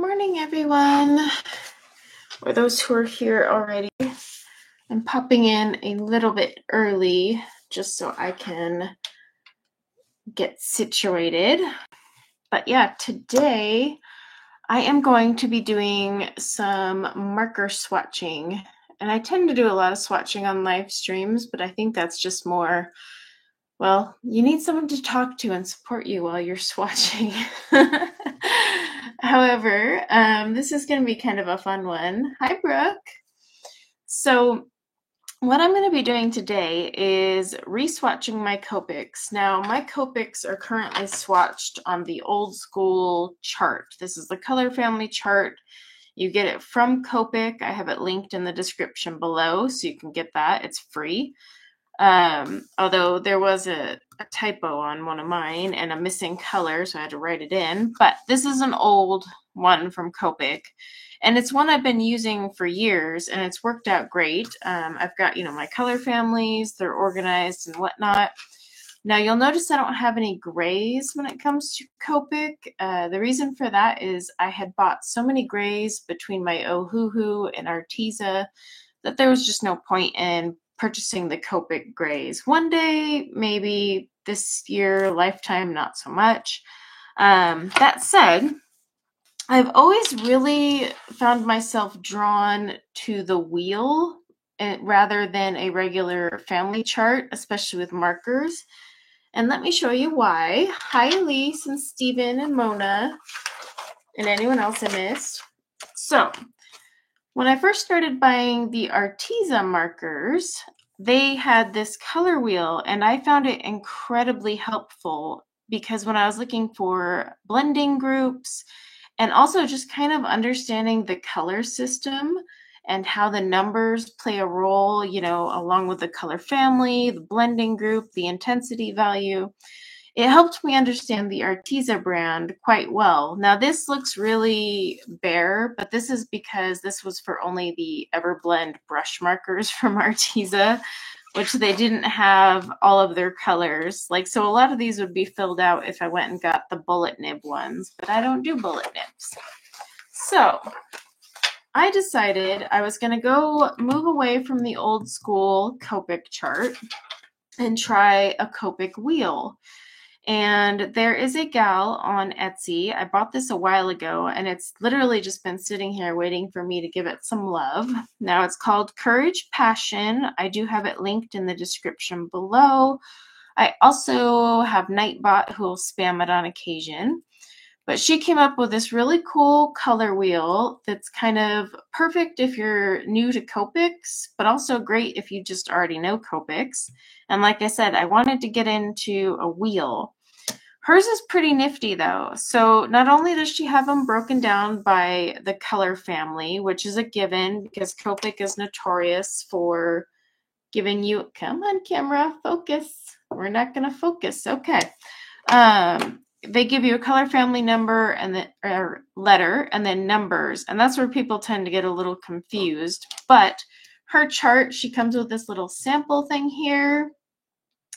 morning, everyone. For those who are here already, I'm popping in a little bit early just so I can get situated. But yeah, today I am going to be doing some marker swatching. And I tend to do a lot of swatching on live streams, but I think that's just more, well, you need someone to talk to and support you while you're swatching. However, this is going to be kind of a fun one. Hi, Brooke. So what I'm going to be doing today is re-swatching my Copics. Now, my Copics are currently swatched on the old school chart. This is the color family chart. You get it from Copic. I have it linked in the description below, so you can get that. It's free. Although there was a typo on one of mine and a missing color, so I had to write it in. But this is an old one from Copic, and it's one I've been using for years, and it's worked out great. I've got, my color families, they're organized and whatnot. Now, you'll notice I don't have any grays when it comes to Copic. The reason for that is I had bought so many grays between my Ohuhu and Arteza that there was just no point in purchasing the Copic grays. One day, maybe this year, lifetime, not so much. That said, I've always really found myself drawn to the wheel rather than a regular family chart, especially with markers. And let me show you why. Hi, Elise and Steven and Mona and anyone else I missed. So, when I first started buying the Arteza markers, they had this color wheel, and I found it incredibly helpful because when I was looking for blending groups and also just kind of understanding the color system and how the numbers play a role, along with the color family, the blending group, the intensity value, it helped me understand the Arteza brand quite well. Now, this looks really bare, but this is because this was for only the Everblend brush markers from Arteza, which they didn't have all of their colors. So a lot of these would be filled out if I went and got the bullet nib ones, but I don't do bullet nibs. So I decided I was going to go move away from the old school Copic chart and try a Copic wheel. And there is a gal on Etsy. I bought this a while ago, and it's literally just been sitting here waiting for me to give it some love. Now, it's called Courage Passion. I do have it linked in the description below. I also have Nightbot who will spam it on occasion. But she came up with this really cool color wheel that's kind of perfect if you're new to Copics, but also great if you just already know Copics. And like I said, I wanted to get into a wheel. Hers is pretty nifty, though. So not only does she have them broken down by the color family, which is a given because Copic is notorious for giving you, come on camera, focus. We're not going to focus. Okay. They give you a color family number and then letter and then numbers. And that's where people tend to get a little confused. But her chart, she comes with this little sample thing here.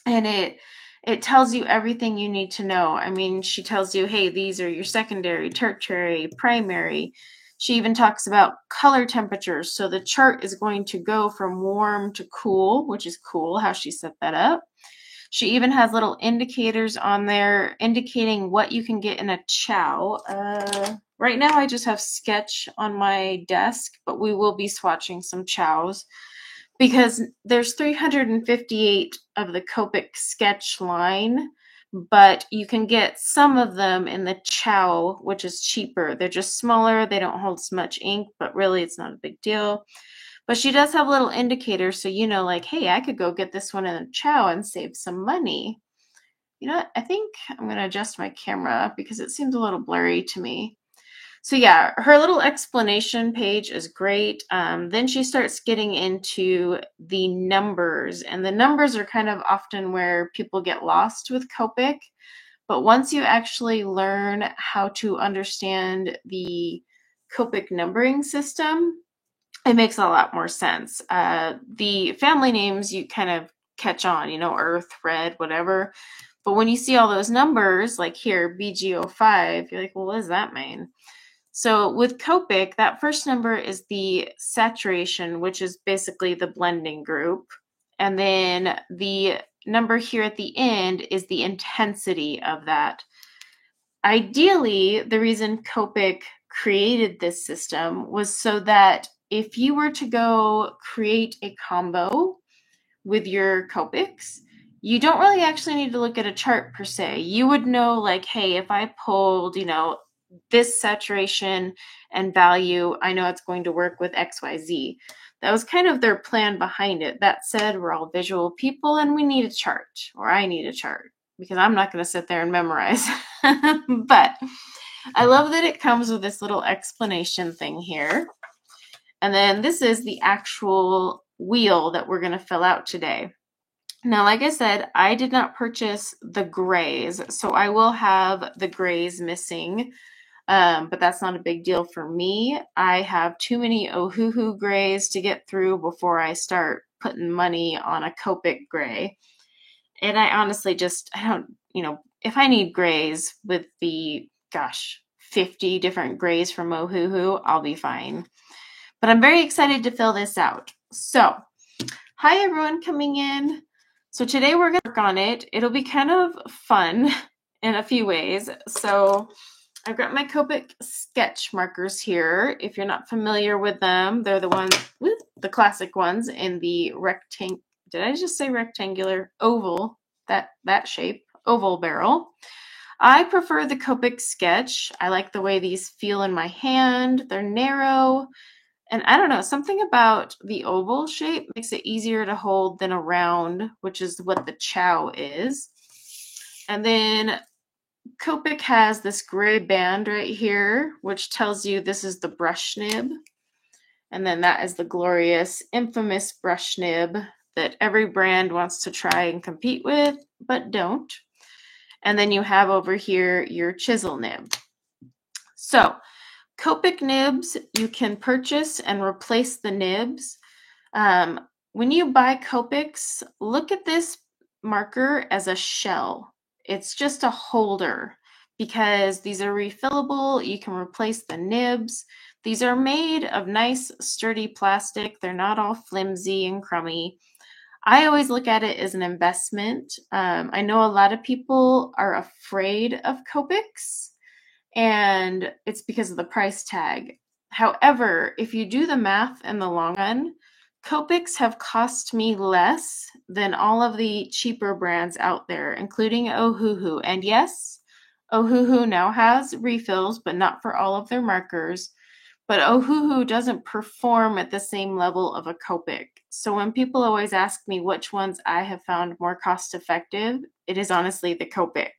And it tells you everything you need to know. I mean, she tells you, hey, these are your secondary, tertiary, primary. She even talks about color temperatures. So the chart is going to go from warm to cool, which is cool how she set that up. She even has little indicators on there indicating what you can get in a chow. Right now I just have Sketch on my desk, but we will be swatching some chows because there's 358 of the Copic Sketch line, but you can get some of them in the chow, which is cheaper. They're just smaller. They don't hold as much ink, but really it's not a big deal. But she does have little indicators, so hey, I could go get this one in a chow and save some money. You know what? I think I'm going to adjust my camera because it seems a little blurry to me. So yeah, her little explanation page is great. Then she starts getting into the numbers, and the numbers are kind of often where people get lost with Copic. But once you actually learn how to understand the Copic numbering system, it makes a lot more sense. The family names you kind of catch on, Earth, Red, whatever. But when you see all those numbers, like here, BG05, you're like, well, what does that mean? So with Copic, that first number is the saturation, which is basically the blending group. And then the number here at the end is the intensity of that. Ideally, the reason Copic created this system was so that if you were to go create a combo with your Copics, you don't really actually need to look at a chart per se. You would know, like, hey, if I pulled, this saturation and value, I know it's going to work with XYZ. That was kind of their plan behind it. That said, we're all visual people and we need a chart, or I need a chart, because I'm not going to sit there and memorize. But I love that it comes with this little explanation thing here. And then this is the actual wheel that we're going to fill out today. Now, like I said, I did not purchase the grays, so I will have the grays missing, but that's not a big deal for me. I have too many Ohuhu grays to get through before I start putting money on a Copic gray. And I honestly I don't, if I need grays with the, 50 different grays from Ohuhu, I'll be fine. But I'm very excited to fill this out. So, hi everyone coming in. So today we're going to work on it. It'll be kind of fun in a few ways. So I've got my Copic sketch markers here. If you're not familiar with them, they're the ones, the classic ones in the rectangle. Did I just say rectangular? Oval, that shape, oval barrel. I prefer the Copic sketch. I like the way these feel in my hand. They're narrow. And I don't know, something about the oval shape makes it easier to hold than a round, which is what the chow is. And then Copic has this gray band right here, which tells you this is the brush nib. And then that is the glorious, infamous brush nib that every brand wants to try and compete with, but don't. And then you have over here your chisel nib. So Copic nibs, you can purchase and replace the nibs. When you buy Copics, look at this marker as a shell. It's just a holder because these are refillable. You can replace the nibs. These are made of nice, sturdy plastic. They're not all flimsy and crummy. I always look at it as an investment. I know a lot of people are afraid of Copics, and it's because of the price tag. However, if you do the math in the long run, Copics have cost me less than all of the cheaper brands out there, including Ohuhu. And yes, Ohuhu now has refills, but not for all of their markers. But Ohuhu doesn't perform at the same level of a Copic. So when people always ask me which ones I have found more cost effective, it is honestly the Copic.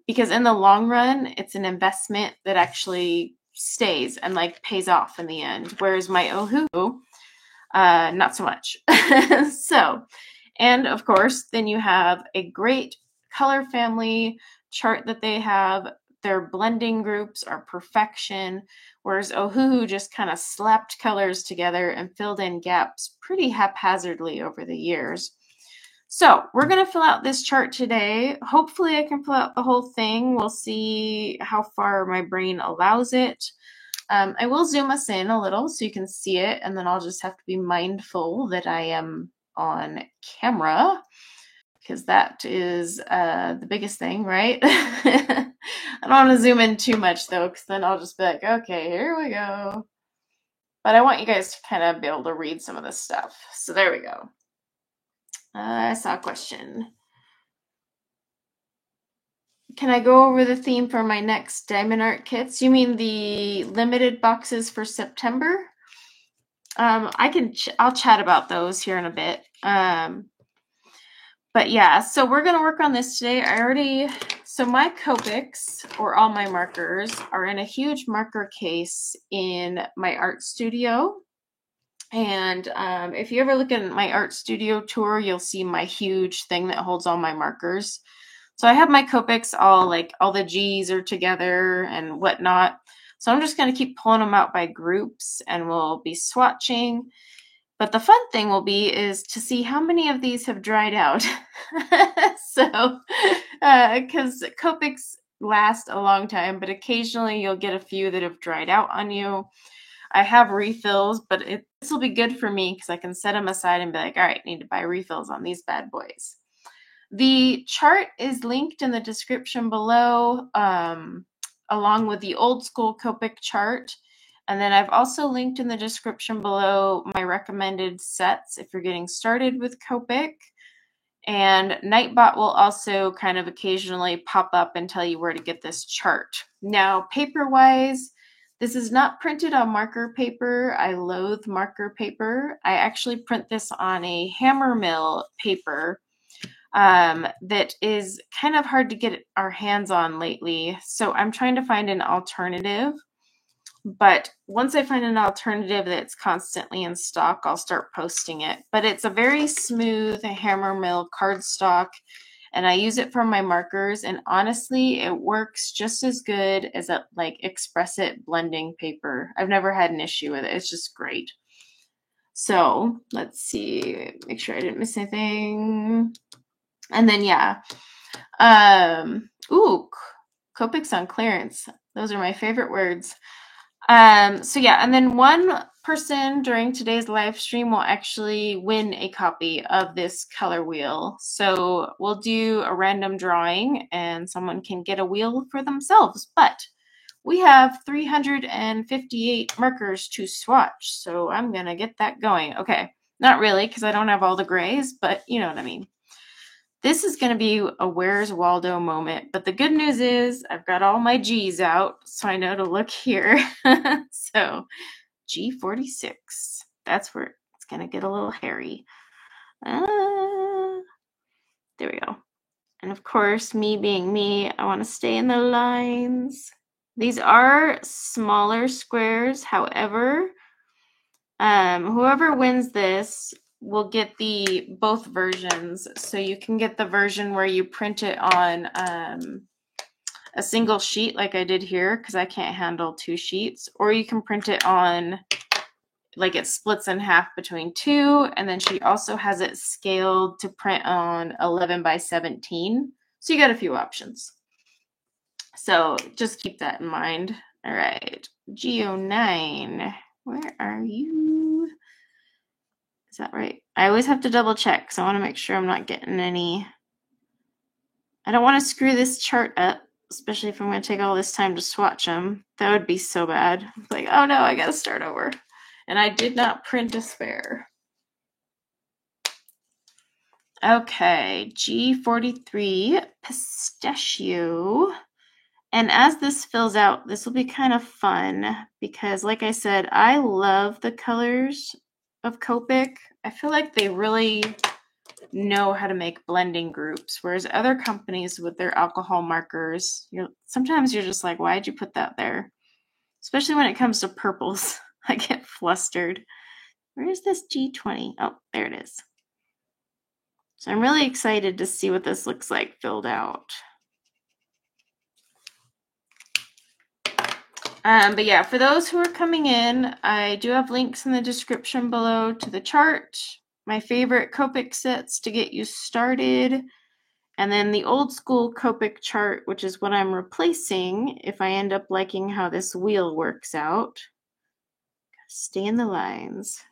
Because in the long run, it's an investment that actually stays and pays off in the end. Whereas my Ohuhu, not so much. So, and of course, then you have a great color family chart that they have. Their blending groups are perfection, whereas Ohuhu just kind of slapped colors together and filled in gaps pretty haphazardly over the years. So we're going to fill out this chart today. Hopefully I can fill out the whole thing. We'll see how far my brain allows it. I will zoom us in a little so you can see it, and then I'll just have to be mindful that I am on camera, because that is the biggest thing, right? I don't want to zoom in too much, though, because then I'll just be like, okay, here we go. But I want you guys to kind of be able to read some of this stuff. So there we go. I saw a question. Can I go over the theme for my next Diamond Art kits? You mean the limited boxes for September? I'll chat about those here in a bit. But yeah, so we're going to work on this today. So my Copics, or all my markers, are in a huge marker case in my art studio. And if you ever look at my art studio tour, you'll see my huge thing that holds all my markers. So I have my Copics all the G's are together and whatnot. So I'm just going to keep pulling them out by groups, and we'll be swatching. But the fun thing is to see how many of these have dried out. So, because Copics, last a long time, but occasionally you'll get a few that have dried out on you. I have refills, but this will be good for me because I can set them aside and be like, all right, need to buy refills on these bad boys. The chart is linked in the description below, along with the old school Copic chart. And then I've also linked in the description below my recommended sets if you're getting started with Copic. And Nightbot will also kind of occasionally pop up and tell you where to get this chart. Now, paper-wise, this is not printed on marker paper. I loathe marker paper. I actually print this on a Hammermill paper that is kind of hard to get our hands on lately. So I'm trying to find an alternative. But once I find an alternative that's constantly in stock, I'll start posting it. But it's a very smooth Hammermill cardstock, and I use it for my markers. And honestly, it works just as good as a Express It blending paper. I've never had an issue with it. It's just great. So let's see, make sure I didn't miss anything. And then Copic's on clearance. Those are my favorite words. And then one person during today's live stream will actually win a copy of this color wheel. So we'll do a random drawing and someone can get a wheel for themselves. But we have 358 markers to swatch, so I'm going to get that going. Okay, not really because I don't have all the grays, but you know what I mean. This is going to be a Where's Waldo moment, but the good news is I've got all my G's out, so I know to look here. So G46, that's where it's going to get a little hairy. There we go. And of course, me being me, I want to stay in the lines. These are smaller squares. However, whoever wins this will get both versions. So you can get the version where you print it on a single sheet like I did here because I can't handle 2 sheets. Or you can print it on, like it splits in half between 2. And then she also has it scaled to print on 11 by 17. So you got a few options. So just keep that in mind. All right, G09, where are you? Is that right? I always have to double check because I want to make sure I'm not getting any. I don't want to screw this chart up, especially if I'm going to take all this time to swatch them. That would be so bad. Like, oh no, I got to start over. And I did not print a spare. Okay, G43, pistachio. And as this fills out, this will be kind of fun because, like I said, I love the colors of Copic. I feel like they really know how to make blending groups, whereas other companies with their alcohol markers, sometimes you're just like, why'd you put that there? Especially when it comes to purples. I get flustered. Where is this G20? Oh, there it is. So I'm really excited to see what this looks like filled out. But yeah, for those who are coming in, I do have links in the description below to the chart, my favorite Copic sets to get you started, and then the old school Copic chart, which is what I'm replacing if I end up liking how this wheel works out. Stay in the lines.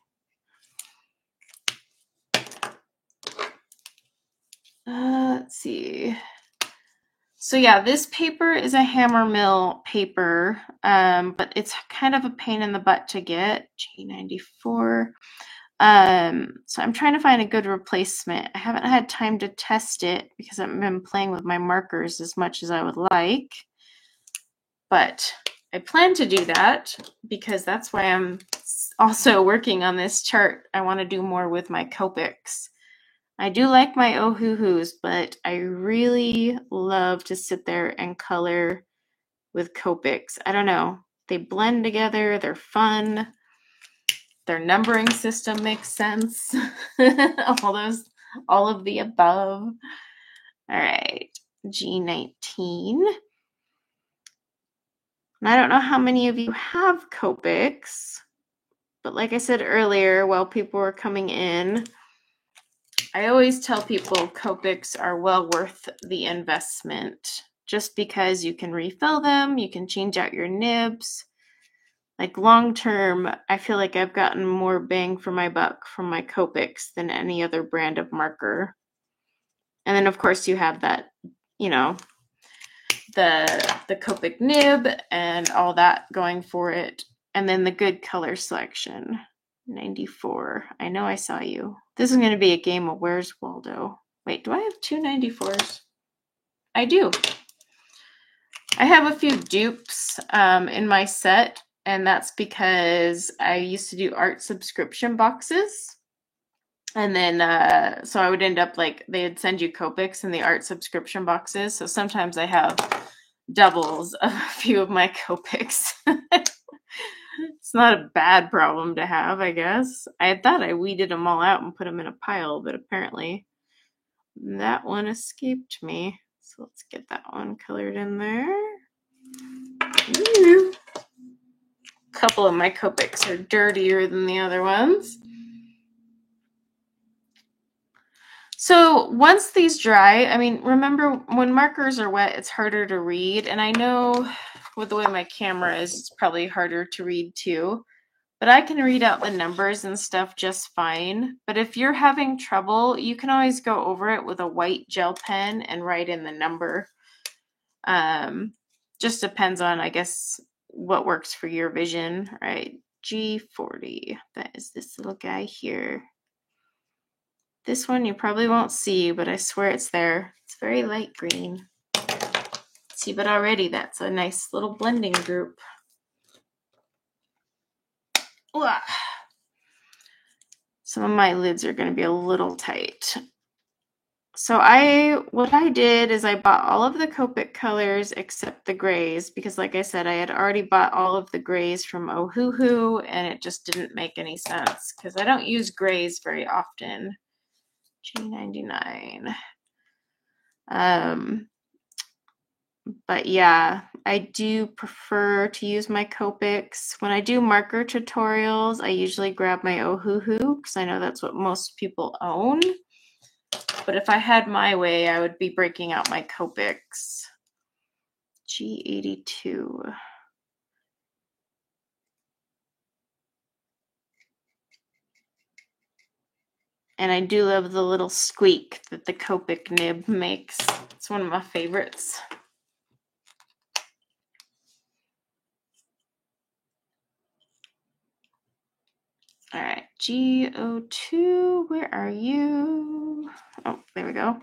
Let's see. So yeah, this paper is a Hammermill paper, but it's kind of a pain in the butt to get. G94. So I'm trying to find a good replacement. I haven't had time to test it because I haven't been playing with my markers as much as I would like. But I plan to do that because that's why I'm also working on this chart. I want to do more with my Copics. I do like my Ohuhus, but I really love to sit there and color with Copics. I don't know. They blend together. They're fun. Their numbering system makes sense. All of the above. All right, G19. And I don't know how many of you have Copics, but like I said earlier, while people were coming in, I always tell people Copics are well worth the investment just because you can refill them, you can change out your nibs. Like long term, I feel like I've gotten more bang for my buck from my Copics than any other brand of marker. And then of course you have that, you know, the Copic nib and all that going for it. And then the good color selection. 94. I know I saw you. This is going to be a game of Where's Waldo. Wait, do I have two 94s? I do. I have a few dupes in my set, and that's because I used to do art subscription boxes. And then, so I would end up like, they'd send you Copics in the art subscription boxes. So sometimes I have doubles of a few of my Copics. It's not a bad problem to have, I guess. I thought I weeded them all out and put them in a pile, but apparently that one escaped me. So let's get that one colored in there. Ooh. A couple of my Copics are dirtier than the other ones. So once these dry, I mean, remember when markers are wet, it's harder to read. And I know with the way my camera is, it's probably harder to read too. But I can read out the numbers and stuff just fine. But if you're having trouble, you can always go over it with a white gel pen and write in the number. Just depends on, I guess, what works for your vision, right? G40, that is this little guy here. This one you probably won't see, but I swear it's there. It's very light green. See, but already that's a nice little blending group. Ooh. Some of my lids are going to be a little tight. So what I did is I bought all of the Copic colors except the grays, because like I said, I had already bought all of the grays from Ohuhu, and it just didn't make any sense because I don't use grays very often. G99. But yeah, I do prefer to use my Copics. When I do marker tutorials, I usually grab my Ohuhu because I know that's what most people own. But if I had my way, I would be breaking out my Copics. G82. And I do love the little squeak that the Copic nib makes. It's one of my favorites. All right, G02, where are you? Oh, there we go.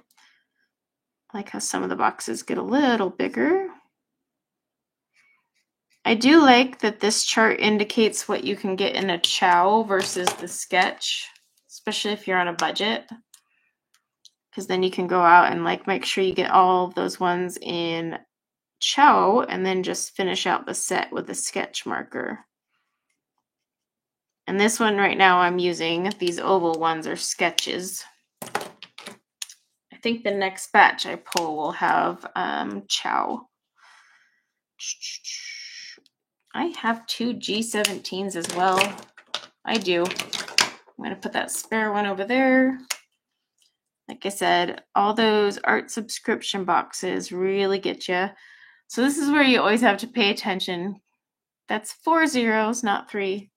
I like how some of the boxes get a little bigger. I do like that this chart indicates what you can get in a chow versus the sketch, especially if you're on a budget. Because then you can go out and like make sure you get all of those ones in chow and then just finish out the set with a sketch marker. And this one right now I'm using, these oval ones are sketches. I think the next batch I pull will have chow. I have two G17s as well. I do. I'm going to put that spare one over there. Like I said, all those art subscription boxes really get you. So this is where you always have to pay attention. That's 4 zeros, not 3.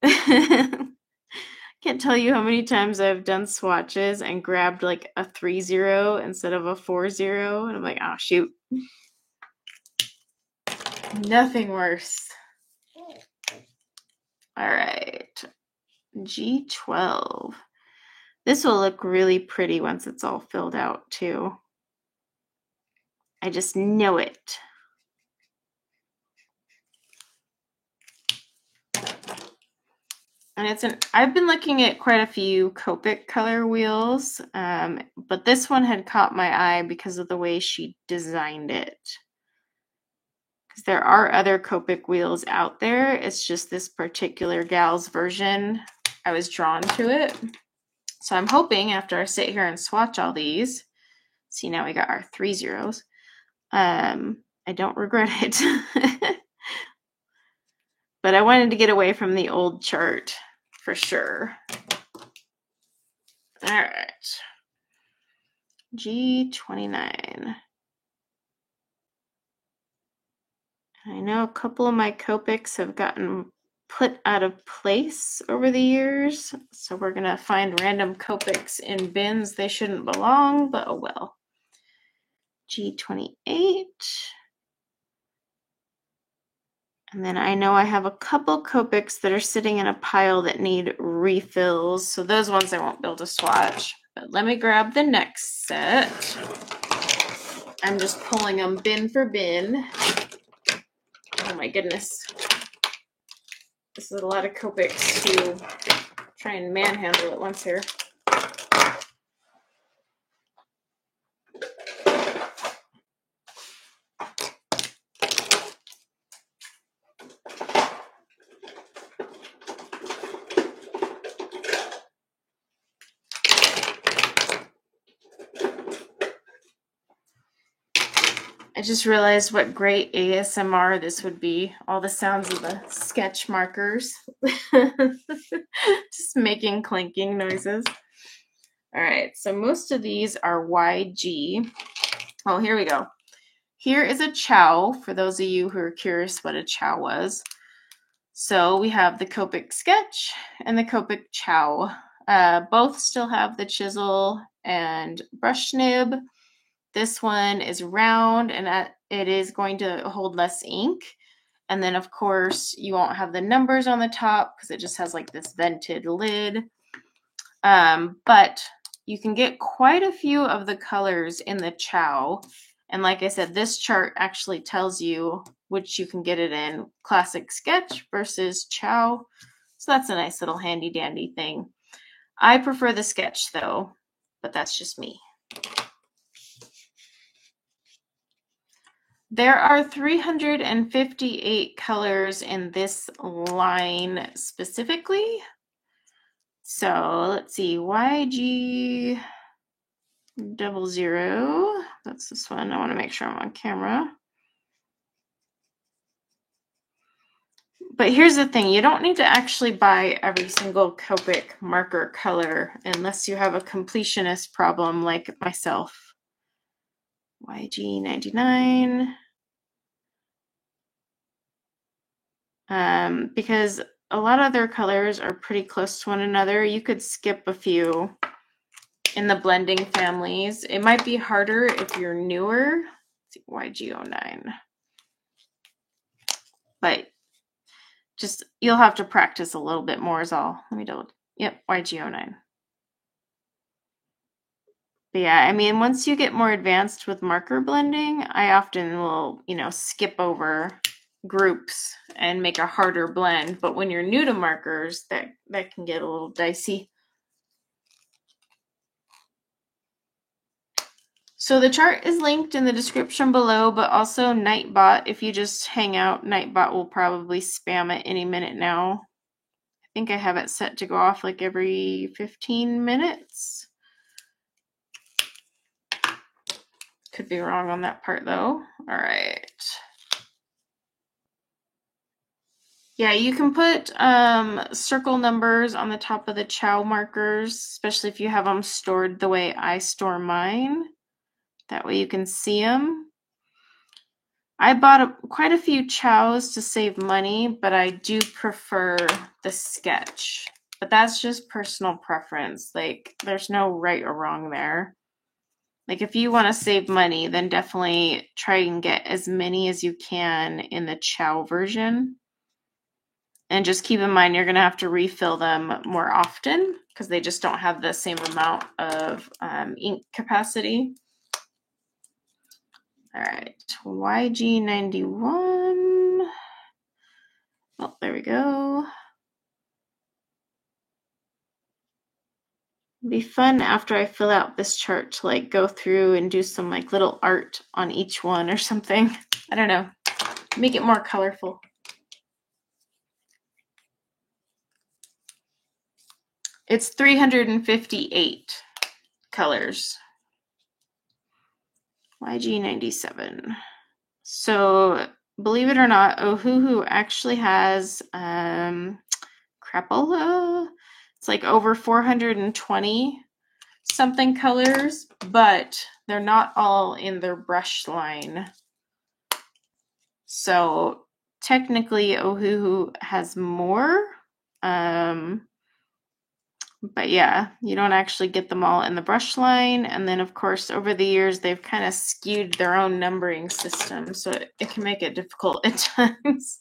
Can't tell you how many times I've done swatches and grabbed like a 3-0 instead of a 4-0. And I'm like, oh, shoot. Nothing worse. All right. G12. This will look really pretty once it's all filled out too. I just know it. And I've been looking at quite a few Copic color wheels, but this one had caught my eye because of the way she designed it. Because there are other Copic wheels out there. It's just this particular gal's version. I was drawn to it. So I'm hoping after I sit here and swatch all these, see now we got our 3 zeros, I don't regret it. But I wanted to get away from the old chart for sure. All right. G29. I know a couple of my Copics have gotten put out of place over the years, so we're gonna find random Copics in bins they shouldn't belong, but oh well. G28. And then I know I have a couple Copics that are sitting in a pile that need refills, so those ones I won't be able to swatch. But let me grab the next set. I'm just pulling them bin for bin. Oh my goodness. This is a lot of Copics to try and manhandle at once here. I just realized what great ASMR this would be. All the sounds of the sketch markers. Just making clinking noises. All right, so most of these are YG. Oh, here we go. Here is a chow, for those of you who are curious what a chow was. So we have the Copic Sketch and the Copic Chow. Both still have the chisel and brush nib. This one is round and it is going to hold less ink. And then, of course, you won't have the numbers on the top because it just has like this vented lid. But you can get quite a few of the colors in the chow. And like I said, this chart actually tells you which you can get it in, classic sketch versus chow. So that's a nice little handy dandy thing. I prefer the sketch though, but that's just me. There are 358 colors in this line specifically. So let's see, YG00. That's this one. I want to make sure I'm on camera. But here's the thing, you don't need to actually buy every single Copic marker color unless you have a completionist problem like myself. YG99. Because a lot of their colors are pretty close to one another. You could skip a few in the blending families. It might be harder if you're newer. Let's see, YG09. But just, you'll have to practice a little bit more is all. Let me double, yep, YG09. But yeah, I mean, once you get more advanced with marker blending, I often will, skip over groups and make a harder blend. But when you're new to markers, that can get a little dicey. So the chart is linked in the description below, but also Nightbot. If you just hang out, Nightbot will probably spam it any minute now. I think I have it set to go off like every 15 minutes. Could be wrong on that part though. All right. Yeah, you can put circle numbers on the top of the chow markers, especially if you have them stored the way I store mine. That way you can see them. I bought quite a few chows to save money, but I do prefer the sketch. But that's just personal preference. Like, there's no right or wrong there. Like, if you want to save money, then definitely try and get as many as you can in the chow version. And just keep in mind, you're going to have to refill them more often because they just don't have the same amount of ink capacity. All right, YG91. Oh, there we go. It'll be fun after I fill out this chart to like go through and do some like little art on each one or something. I don't know. Make it more colorful. It's 358 colors. YG97. So believe it or not, Ohuhu actually has crapola. It's like over 420 something colors, but they're not all in their brush line. So technically Ohuhu has more. But yeah, you don't actually get them all in the brush line. And then, of course, over the years, they've kind of skewed their own numbering system, so it can make it difficult at times.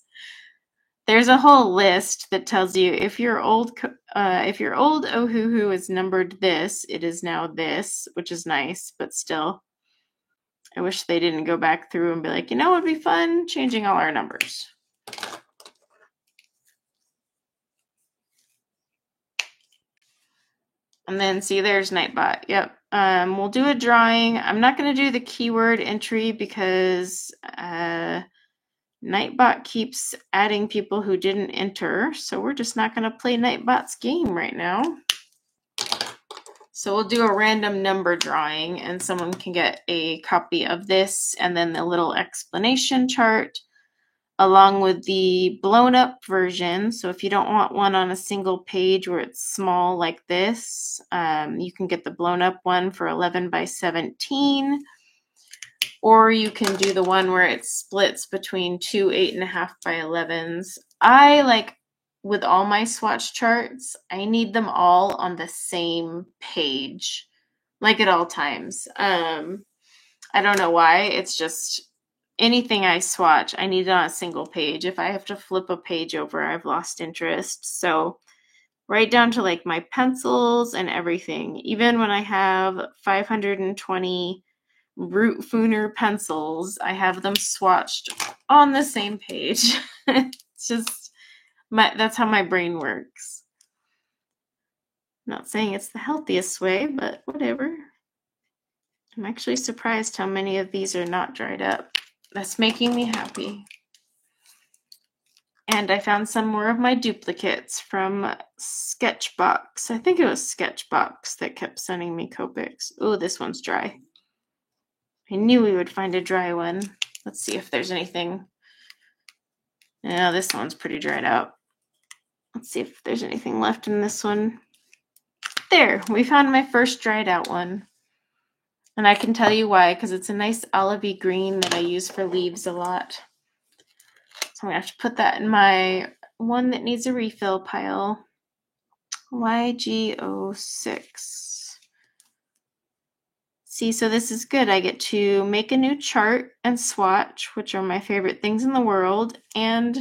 There's a whole list that tells you if your old Ohuhu is numbered this, it is now this, which is nice, but still, I wish they didn't go back through and be like, you know, it'd be fun changing all our numbers. And then see, there's Nightbot. Yep. We'll do a drawing. I'm not going to do the keyword entry because Nightbot keeps adding people who didn't enter. So we're just not going to play Nightbot's game right now. So we'll do a random number drawing and someone can get a copy of this and then the little explanation chart along with the blown up version. So if you don't want one on a single page where it's small like this, you can get the blown up one for 11 by 17. Or you can do the one where it splits between two 8.5 by 11s. I like, with all my swatch charts, I need them all on the same page, like at all times. I don't know why. It's just anything I swatch, I need it on a single page. If I have to flip a page over, I've lost interest. So right down to like my pencils and everything. Even when I have 520 Root Fooner pencils, I have them swatched on the same page. It's just that's how my brain works. Not saying it's the healthiest way, but whatever. I'm actually surprised how many of these are not dried up. That's making me happy. And I found some more of my duplicates from Sketchbox. I think it was Sketchbox that kept sending me Copics. Oh, this one's dry. I knew we would find a dry one. Let's see if there's anything. No, this one's pretty dried out. Let's see if there's anything left in this one. There, we found my first dried out one. And I can tell you why, because it's a nice olivey green that I use for leaves a lot. So I'm going to have to put that in my one that needs a refill pile. YG06. See, so this is good. I get to make a new chart and swatch, which are my favorite things in the world, and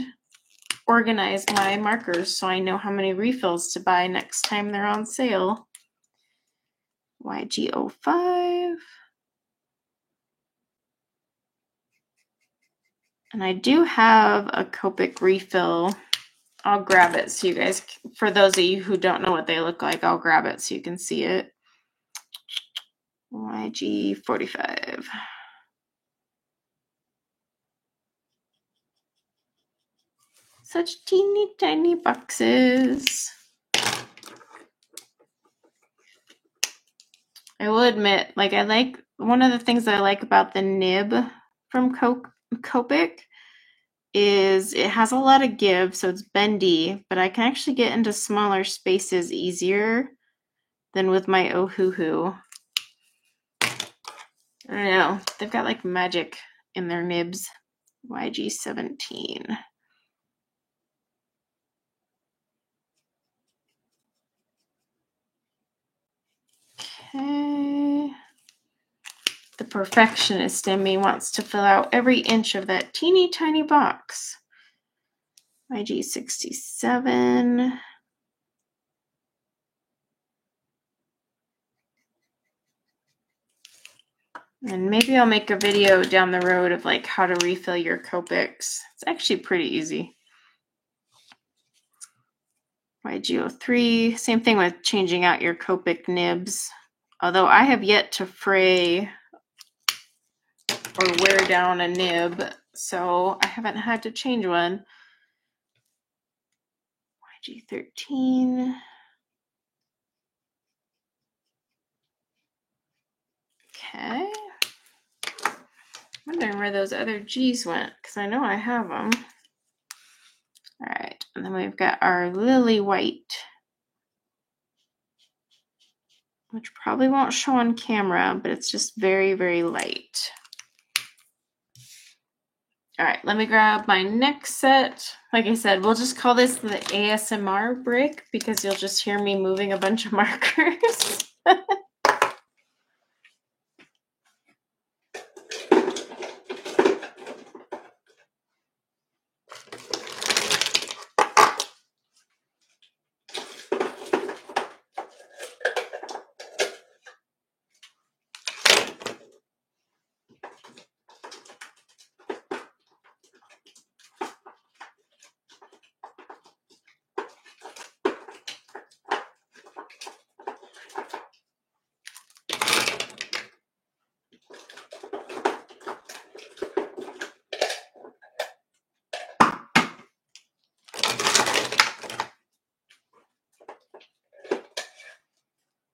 organize my markers so I know how many refills to buy next time they're on sale. YG05. And I do have a Copic refill. I'll grab it so you guys, for those of you who don't know what they look like, I'll grab it so you can see it. YG45. Such teeny tiny boxes. I will admit, like, I like, one of the things that I like about the nib from Copic is it has a lot of give, so it's bendy, but I can actually get into smaller spaces easier than with my Ohuhu. I don't know. They've got like magic in their nibs. YG17. Okay. The perfectionist in me wants to fill out every inch of that teeny tiny box. YG67. And maybe I'll make a video down the road of like how to refill your Copics. It's actually pretty easy. YG03. Same thing with changing out your Copic nibs. Although I have yet to fray or wear down a nib, so I haven't had to change one. YG13. Okay. I'm wondering where those other G's went, because I know I have them. All right, and then we've got our Lily White, which probably won't show on camera, but it's just very, very light. All right, let me grab my next set. Like I said, we'll just call this the ASMR break because you'll just hear me moving a bunch of markers.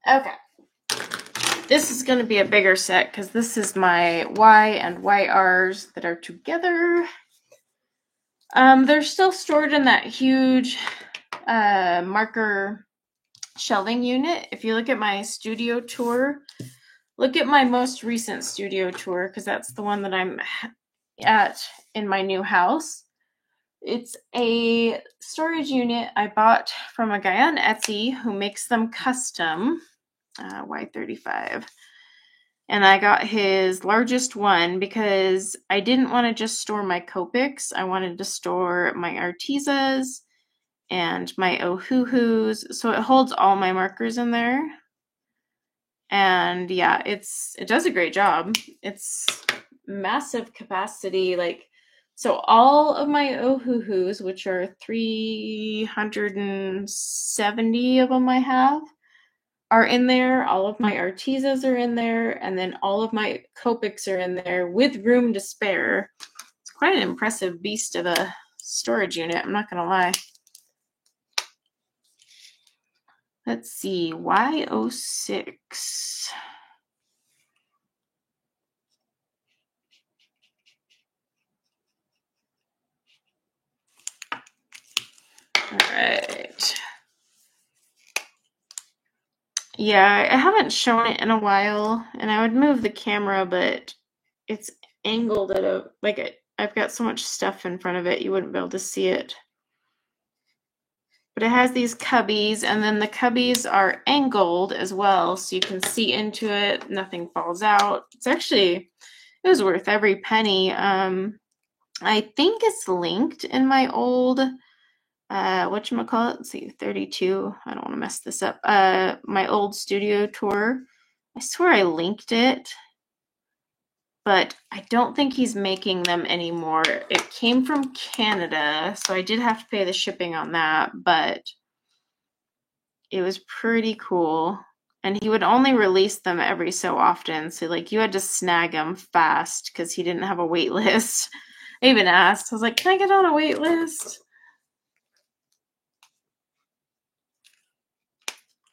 Okay. This is going to be a bigger set because this is my Y and YRs that are together. They're still stored in that huge marker shelving unit. If you look at my studio tour, look at my most recent studio tour because that's the one that I'm at in my new house. It's a storage unit I bought from a guy on Etsy who makes them custom, Y35. And I got his largest one because I didn't want to just store my Copics. I wanted to store my Artezas and my Ohuhus. So it holds all my markers in there. And yeah, it does a great job. It's massive capacity. So all of my Ohuhus, which are 370 of them I have, are in there. All of my Artezas are in there, and then all of my Copics are in there with room to spare. It's quite an impressive beast of a storage unit, I'm not gonna lie. Let's see, Y06. All right. Yeah, I haven't shown it in a while, and I would move the camera, but it's angled at I've got so much stuff in front of it, you wouldn't be able to see it. But it has these cubbies, and then the cubbies are angled as well, so you can see into it, nothing falls out. It was worth every penny. I think it's linked in my old whatchamacallit, let's see, 32. I don't want to mess this up. My old studio tour. I swear I linked it, but I don't think he's making them anymore. It came from Canada, so I did have to pay the shipping on that, but it was pretty cool. And he would only release them every so often, so you had to snag them fast because he didn't have a wait list. I even asked, I was like, can I get on a wait list?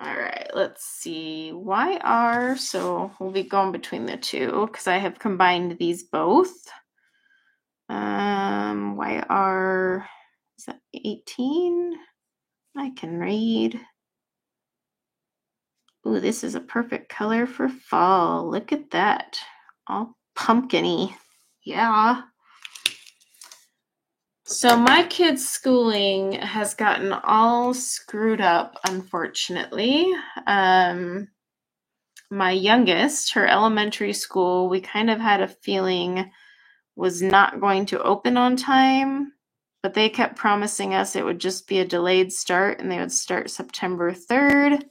All right, let's see. YR, so we'll be going between the two because I have combined these both. YR, is that 18? I can read. Ooh, this is a perfect color for fall. Look at that. All pumpkin-y. Yeah. So my kids' schooling has gotten all screwed up, unfortunately. My youngest, her elementary school, we kind of had a feeling was not going to open on time, but they kept promising us it would just be a delayed start and they would start September 3rd.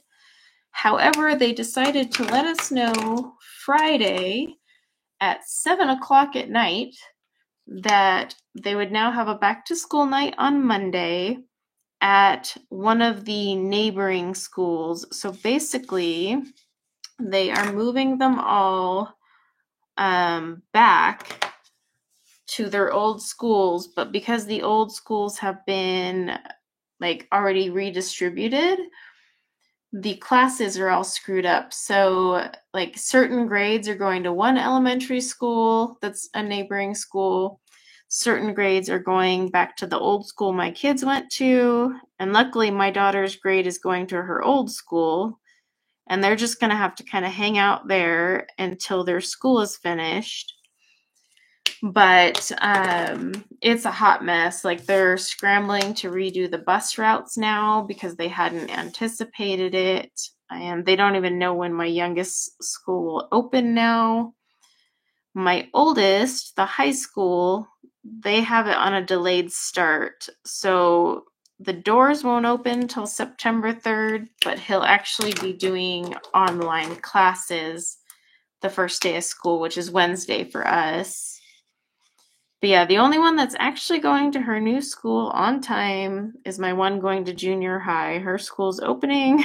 However, they decided to let us know Friday at 7 o'clock at night that they would now have a back to school night on Monday at one of the neighboring schools. So basically, they are moving them all back to their old schools, but because the old schools have been already redistributed, the classes are all screwed up. So certain grades are going to one elementary school that's a neighboring school. Certain grades are going back to the old school my kids went to. And luckily my daughter's grade is going to her old school. And they're just going to have to kind of hang out there until their school is finished. But it's a hot mess. Like, they're scrambling to redo the bus routes now because they hadn't anticipated it. And they don't even know when my youngest school will open now. My oldest, the high school, they have it on a delayed start. So the doors won't open till September 3rd, but he'll actually be doing online classes the first day of school, which is Wednesday for us. But yeah, the only one that's actually going to her new school on time is my one going to junior high. Her school's opening,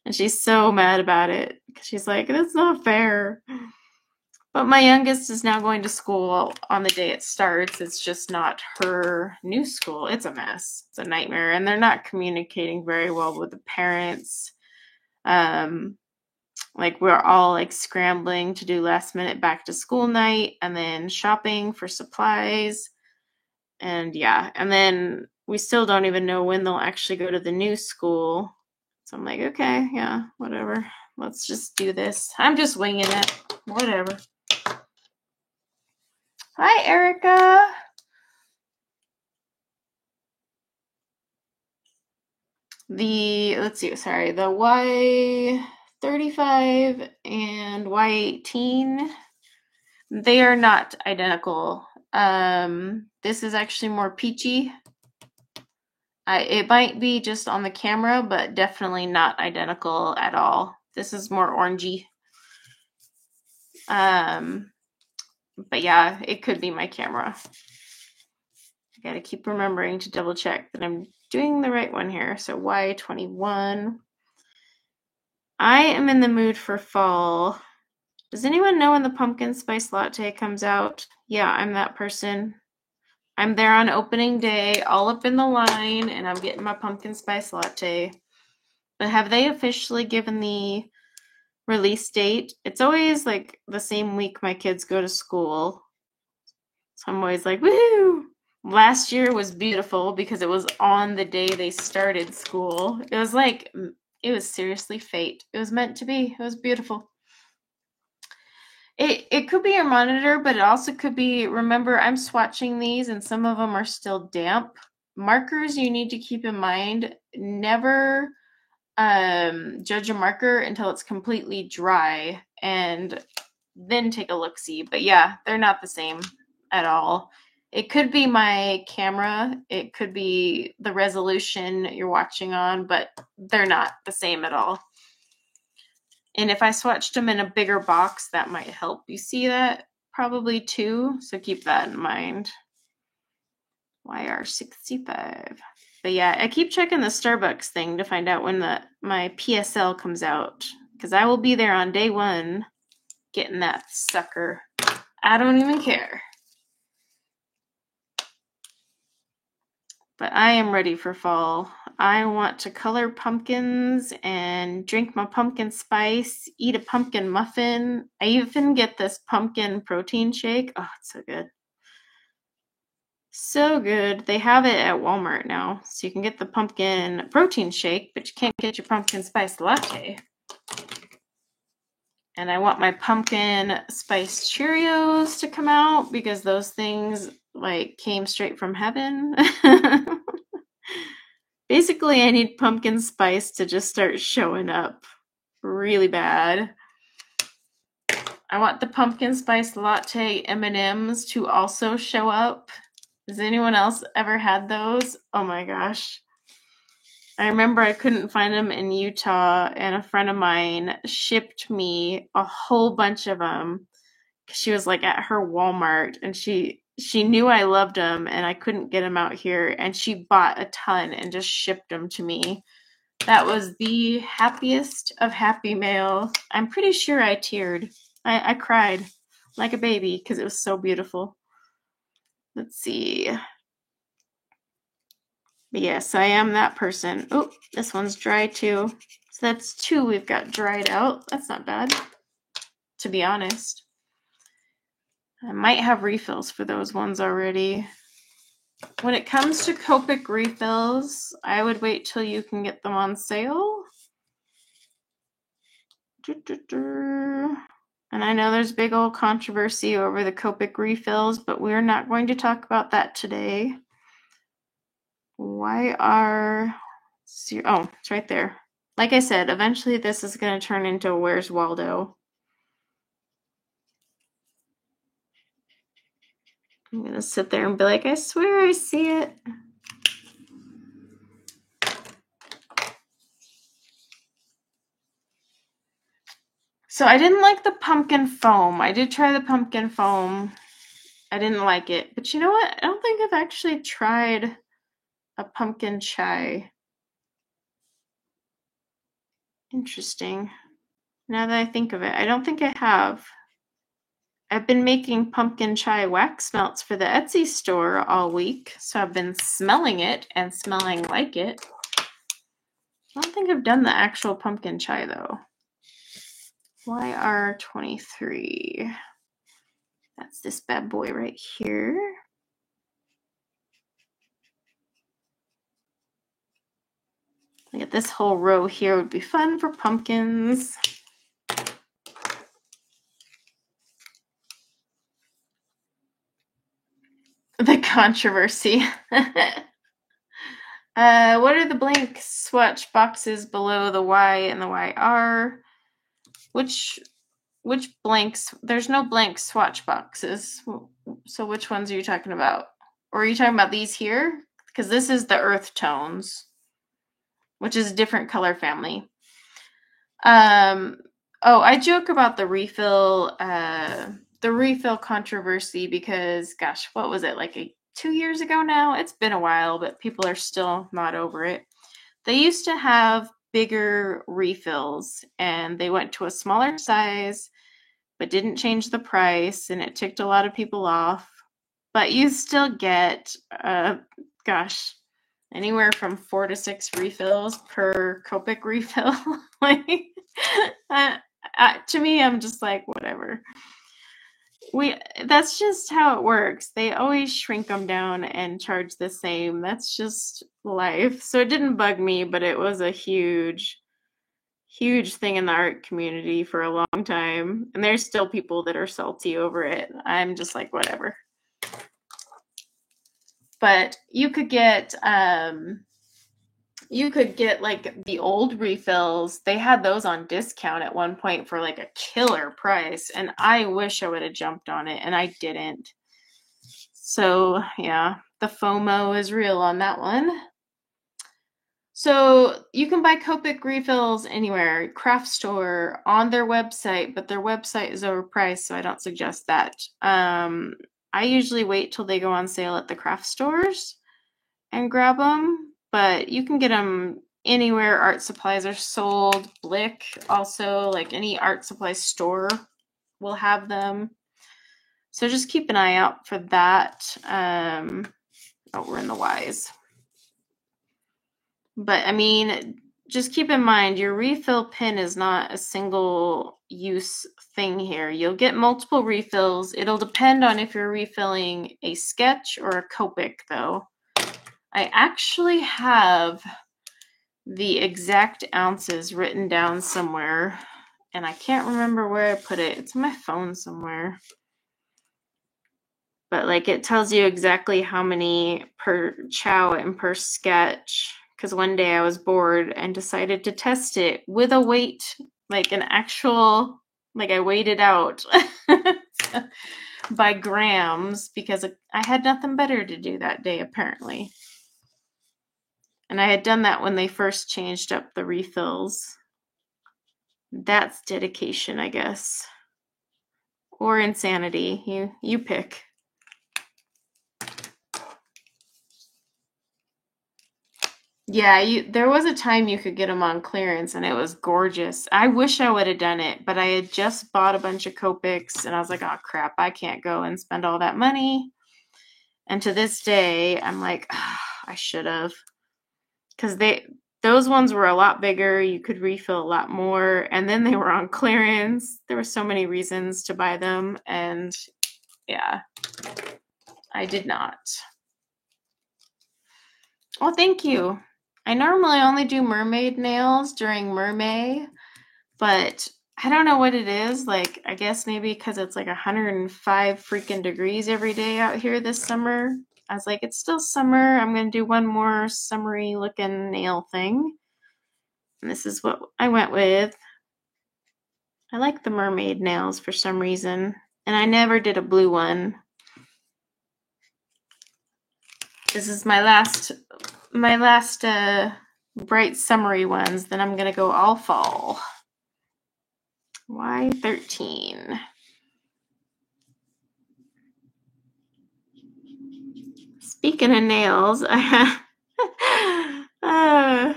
and she's so mad about it because she's like, that's not fair. But my youngest is now going to school on the day it starts. It's just not her new school. It's a mess. It's a nightmare. And they're not communicating very well with the parents. Like, we're all like scrambling to do last minute back to school night and then shopping for supplies. And yeah, and then we still don't even know when they'll actually go to the new school. So I'm like, okay, yeah, whatever. Let's just do this. I'm just winging it. Whatever. Hi, Erica. The Y35 and Y18, they are not identical. This is actually more peachy. It might be just on the camera, but definitely not identical at all. This is more orangey. But yeah, it could be my camera. I gotta keep remembering to double check that I'm doing the right one here. So Y21. I am in the mood for fall. Does anyone know when the pumpkin spice latte comes out? Yeah, I'm that person. I'm there on opening day, all up in the line, and I'm getting my pumpkin spice latte. But have they officially given the release date? It's always like the same week my kids go to school. So I'm always like, woohoo! Last year was beautiful because it was on the day they started school. It was seriously fate. It was meant to be. It was beautiful. It could be your monitor, but it also could be, remember, I'm swatching these and some of them are still damp. Markers, you need to keep in mind, never judge a marker until it's completely dry and then take a look-see. But yeah, they're not the same at all. It could be my camera, it could be the resolution you're watching on, but they're not the same at all. And if I swatched them in a bigger box, that might help you see that probably too. So keep that in mind. YR65. But yeah, I keep checking the Starbucks thing to find out when my PSL comes out. Because I will be there on day one getting that sucker. I don't even care. But I am ready for fall. I want to color pumpkins and drink my pumpkin spice, eat a pumpkin muffin. I even get this pumpkin protein shake. Oh, it's so good. So good. They have it at Walmart now. So you can get the pumpkin protein shake, but you can't get your pumpkin spice latte. And I want my pumpkin spice Cheerios to come out because those things like came straight from heaven. Basically, I need pumpkin spice to just start showing up really bad. I want the pumpkin spice latte M&Ms to also show up. Has anyone else ever had those? Oh my gosh. I remember I couldn't find them in Utah, and a friend of mine shipped me a whole bunch of them. She was like at her Walmart, and she knew I loved them, and I couldn't get them out here, and she bought a ton and just shipped them to me. That was the happiest of happy mail. I'm pretty sure I teared. I cried like a baby because it was so beautiful. Let's see. But yes, I am that person. Oh, this one's dry too. So that's 2 we've got dried out. That's not bad, to be honest. I might have refills for those ones already. When it comes to Copic refills, I would wait till you can get them on sale. And I know there's big old controversy over the Copic refills, but we're not going to talk about that today. Oh, it's right there. Like I said, eventually this is going to turn into Where's Waldo. I'm going to sit there and be like, I swear I see it. So I didn't like the pumpkin foam. I did try the pumpkin foam. I didn't like it. But you know what? I don't think I've actually tried a pumpkin chai. Interesting. Now that I think of it, I don't think I have. I've been making pumpkin chai wax melts for the Etsy store all week, so I've been smelling it and smelling like it. I don't think I've done the actual pumpkin chai though. YR23. That's this bad boy right here. Look at this whole row here would be fun for pumpkins. The controversy. What are the blank swatch boxes below the Y and the YR? Which blanks? There's no blank swatch boxes. So which ones are you talking about? Or are you talking about these here? Because this is the earth tones, which is a different color family. I joke about the refill controversy because, gosh, what was it, like 2 years ago now? It's been a while, but people are still not over it. They used to have bigger refills, and they went to a smaller size, but didn't change the price, and it ticked a lot of people off. But you still get, anywhere from 4 to 6 refills per Copic refill. To me, I'm just like, whatever. That's just how it works. They always shrink them down and charge the same. That's just life. So it didn't bug me, but it was a huge thing in the art community for a long time. And there's still people that are salty over it. I'm just like, whatever. But you could get like the old refills. They had those on discount at one point for like a killer price, and I wish I would have jumped on it, and I didn't. So yeah, the FOMO is real on that one. So you can buy Copic refills anywhere, craft store, on their website, but their website is overpriced, so I don't suggest that. I usually wait till they go on sale at the craft stores and grab them, but you can get them anywhere art supplies are sold. Blick also, like any art supply store will have them. So just keep an eye out for that. We're in the Ys. But I mean, just keep in mind your refill pin is not a single use thing here. You'll get multiple refills. It'll depend on if you're refilling a sketch or a Copic though. I actually have the exact ounces written down somewhere, and I can't remember where I put it. It's on my phone somewhere. But like it tells you exactly how many per chow and per sketch. Because one day I was bored and decided to test it with a weight, like an actual, like I weighed it out by grams because I had nothing better to do that day apparently. And I had done that when they first changed up the refills. That's dedication, I guess. Or insanity. You pick. Yeah, there was a time you could get them on clearance and it was gorgeous. I wish I would have done it, but I had just bought a bunch of Copics and I was like, oh crap, I can't go and spend all that money. And to this day, I'm like, I should have. Because those ones were a lot bigger. You could refill a lot more. And then they were on clearance. There were so many reasons to buy them. And yeah, I did not. Well, thank you. I normally only do mermaid nails during Mermay, but I don't know what it is. Like, I guess maybe because it's like 105 freaking degrees every day out here this summer. I was like, it's still summer. I'm going to do one more summery looking nail thing. And this is what I went with. I like the mermaid nails for some reason. And I never did a blue one. This is my last bright summery ones. Then I'm going to go all fall. Why 13? Speaking of nails,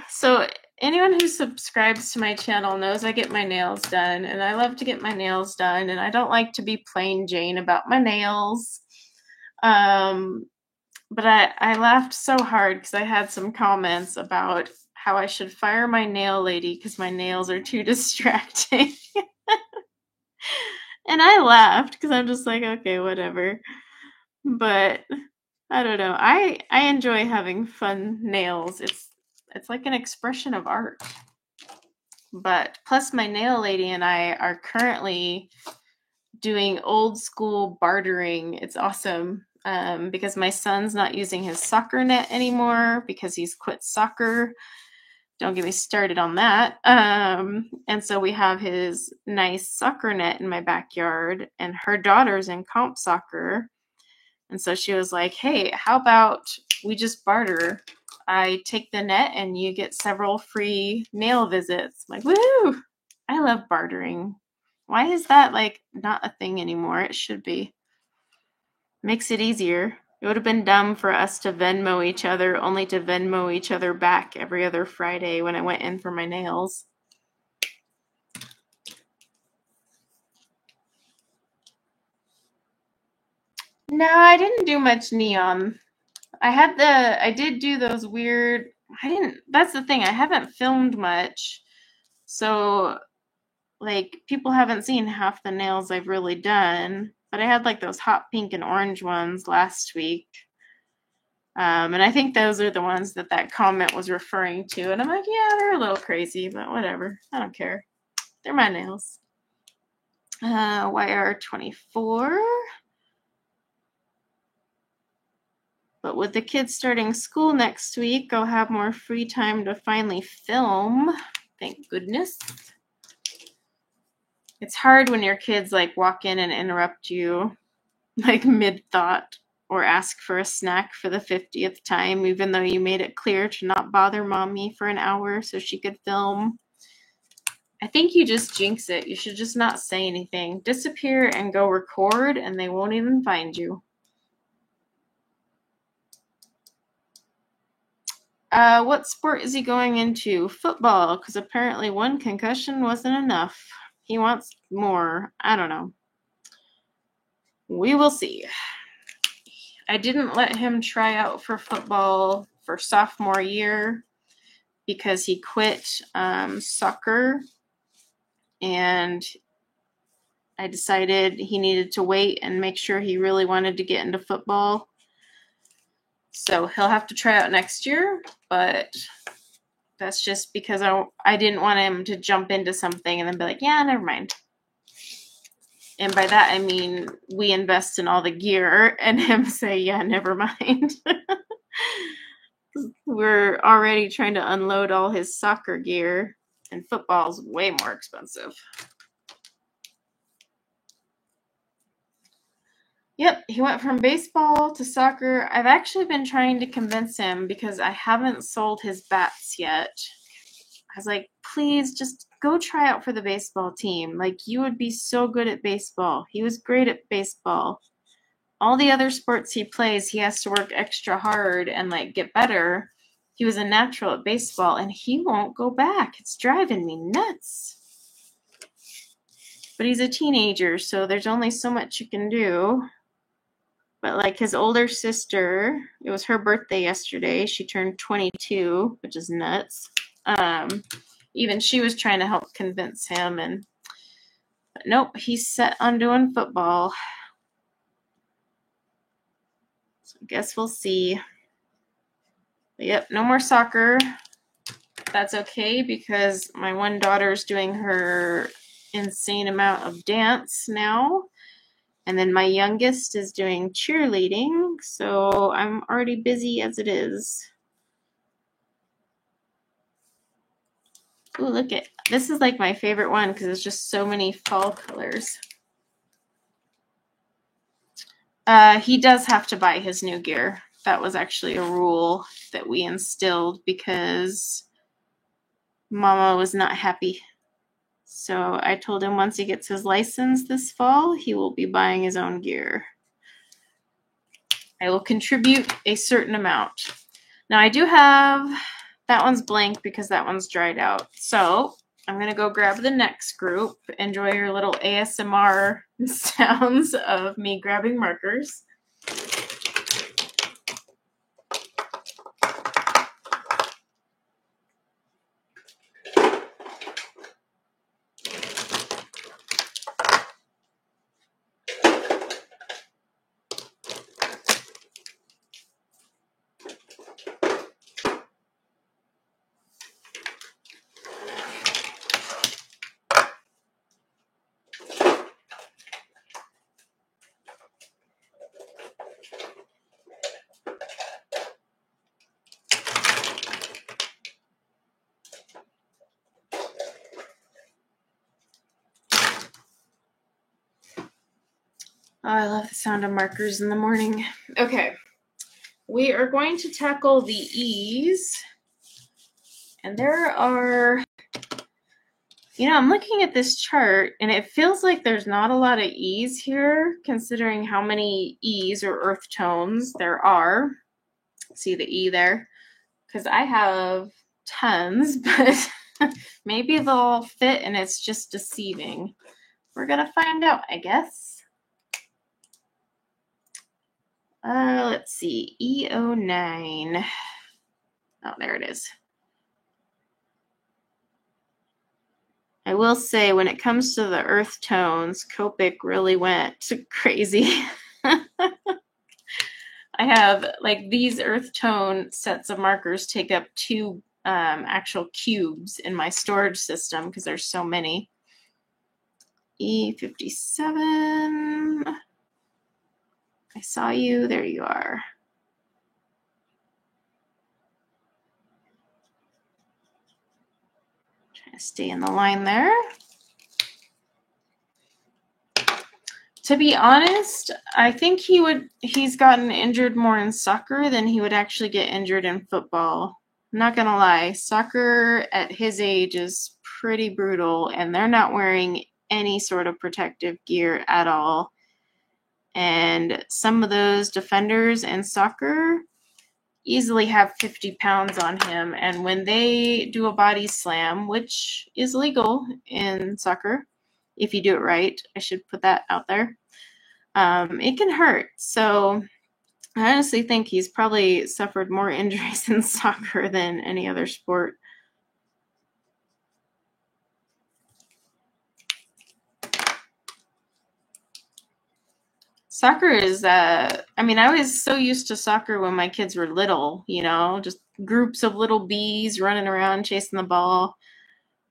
so anyone who subscribes to my channel knows I get my nails done, and I love to get my nails done, and I don't like to be plain Jane about my nails. But I laughed so hard because I had some comments about how I should fire my nail lady because my nails are too distracting. And I laughed because I'm just like, okay, whatever. But I don't know. I enjoy having fun nails. It's like an expression of art. But plus my nail lady and I are currently doing old school bartering. It's awesome. Because my son's not using his soccer net anymore because he's quit soccer. Don't get me started on that. And so we have his nice soccer net in my backyard, and her daughter's in comp soccer. And so she was like, hey, how about we just barter? I take the net and you get several free nail visits. I'm like, woo! I love bartering. Why is that like not a thing anymore? It should be. Makes it easier. It would have been dumb for us to Venmo each other, only to Venmo each other back every other Friday when I went in for my nails. No, I didn't do much neon. I did do those weird, that's the thing, I haven't filmed much. So, like, people haven't seen half the nails I've really done. But I had, like, those hot pink and orange ones last week. And I think those are the ones that comment was referring to. And I'm like, yeah, they're a little crazy, but whatever. I don't care. They're my nails. YR24. But with the kids starting school next week, I'll have more free time to finally film. Thank goodness. It's hard when your kids like walk in and interrupt you like mid-thought or ask for a snack for the 50th time, even though you made it clear to not bother mommy for an hour so she could film. I think you just jinx it. You should just not say anything. Disappear and go record, and they won't even find you. What sport is he going into? Football, because apparently one concussion wasn't enough. He wants more. I don't know. We will see. I didn't let him try out for football for sophomore year because he quit soccer, and I decided he needed to wait and make sure he really wanted to get into football. So he'll have to try out next year, but that's just because I didn't want him to jump into something and then be like, yeah, never mind. And by that, I mean we invest in all the gear and him say, yeah, never mind. We're already trying to unload all his soccer gear, and football's way more expensive. Yep, he went from baseball to soccer. I've actually been trying to convince him because I haven't sold his bats yet. I was like, please just go try out for the baseball team. Like, you would be so good at baseball. He was great at baseball. All the other sports he plays, he has to work extra hard and like get better. He was a natural at baseball, and he won't go back. It's driving me nuts. But he's a teenager, so there's only so much you can do. But like his older sister, it was her birthday yesterday. She turned 22, which is nuts. Even she was trying to help convince him, but nope, he's set on doing football. So I guess we'll see. But yep, no more soccer. That's okay because my one daughter's doing her insane amount of dance now. And then my youngest is doing cheerleading, so I'm already busy as it is. Ooh, look at this is like my favorite one because there's just so many fall colors. He does have to buy his new gear. That was actually a rule that we instilled because Mama was not happy. So I told him once he gets his license this fall, he will be buying his own gear. I will contribute a certain amount. Now I do have, that one's blank because that one's dried out. So I'm going to go grab the next group. Enjoy your little ASMR sounds of me grabbing markers. Oh, I love the sound of markers in the morning. Okay, we are going to tackle the E's. And there are, you know, I'm looking at this chart and it feels like there's not a lot of E's here, considering how many E's or earth tones there are. See the E there? Because I have tons, but maybe they'll fit and it's just deceiving. We're going to find out, I guess. Let's see, E09. Oh, there it is. I will say, when it comes to the earth tones, Copic really went crazy. I have, like, these earth tone sets of markers take up 2 actual cubes in my storage system because there's so many. E57. I saw you. There you are. Trying to stay in the line there. To be honest, I think he's gotten injured more in soccer than he would actually get injured in football. I'm not going to lie. Soccer at his age is pretty brutal, and they're not wearing any sort of protective gear at all. And some of those defenders in soccer easily have 50 pounds on him. And when they do a body slam, which is legal in soccer, if you do it right, I should put that out there, it can hurt. So I honestly think he's probably suffered more injuries in soccer than any other sport. Soccer is, I mean, I was so used to soccer when my kids were little, you know, just groups of little bees running around chasing the ball.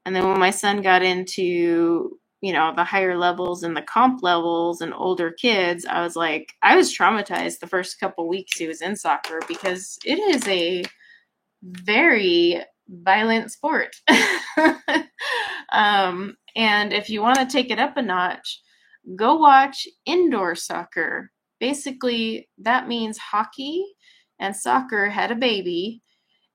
And then when my son got into, you know, the higher levels and the comp levels and older kids, I was traumatized the first couple weeks he was in soccer because it is a very violent sport. And if you want to take it up a notch, go watch indoor soccer. Basically, that means hockey and soccer had a baby,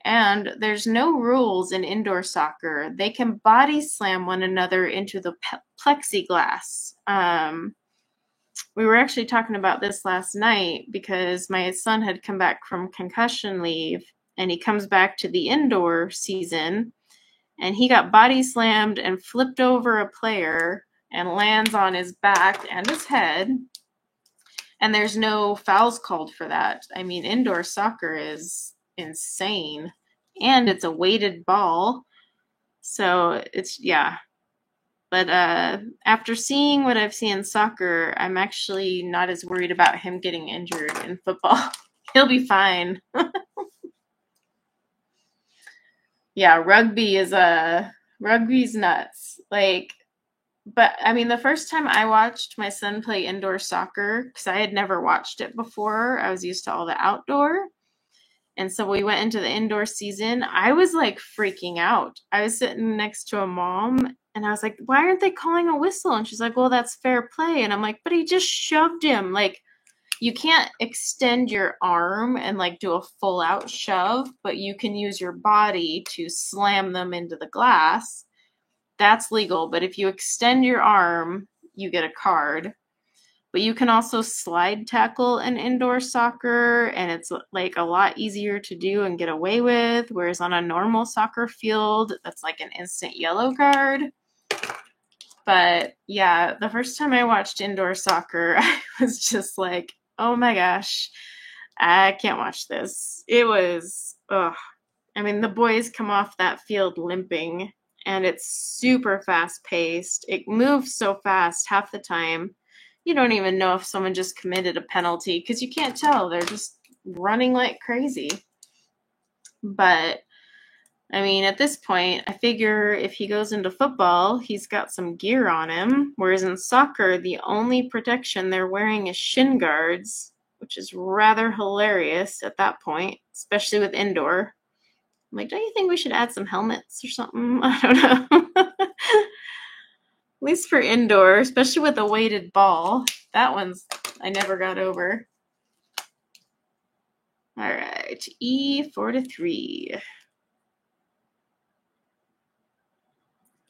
and there's no rules in indoor soccer. They can body slam one another into the plexiglass. We were actually talking about this last night because my son had come back from concussion leave, and he comes back to the indoor season, and he got body slammed and flipped over a player and lands on his back and his head. And there's no fouls called for that. I mean, indoor soccer is insane. And it's a weighted ball. So it's, yeah. But after seeing what I've seen in soccer, I'm actually not as worried about him getting injured in football. He'll be fine. Yeah, rugby's nuts. Like, But I mean, the first time I watched my son play indoor soccer, because I had never watched it before, I was used to all the outdoor. And so we went into the indoor season. I was like freaking out. I was sitting next to a mom and I was like, why aren't they calling a whistle? And she's like, well, that's fair play. And I'm like, but he just shoved him. Like, you can't extend your arm and like do a full out shove, but you can use your body to slam them into the glass. That's legal. But if you extend your arm, you get a card. But you can also slide tackle an indoor soccer, and it's like a lot easier to do and get away with. Whereas on a normal soccer field, that's like an instant yellow card. But yeah, the first time I watched indoor soccer, I was just like, oh my gosh, I can't watch this. It was, ugh. I mean, the boys come off that field limping, and it's super fast paced. It moves so fast half the time. You don't even know if someone just committed a penalty because you can't tell. They're just running like crazy. But I mean, at this point, I figure if he goes into football, he's got some gear on him. Whereas in soccer, the only protection they're wearing is shin guards, which is rather hilarious at that point, especially with indoor. I'm like, don't you think we should add some helmets or something? I don't know. At least for indoor, especially with a weighted ball. That one's I never got over. All right, E4-3.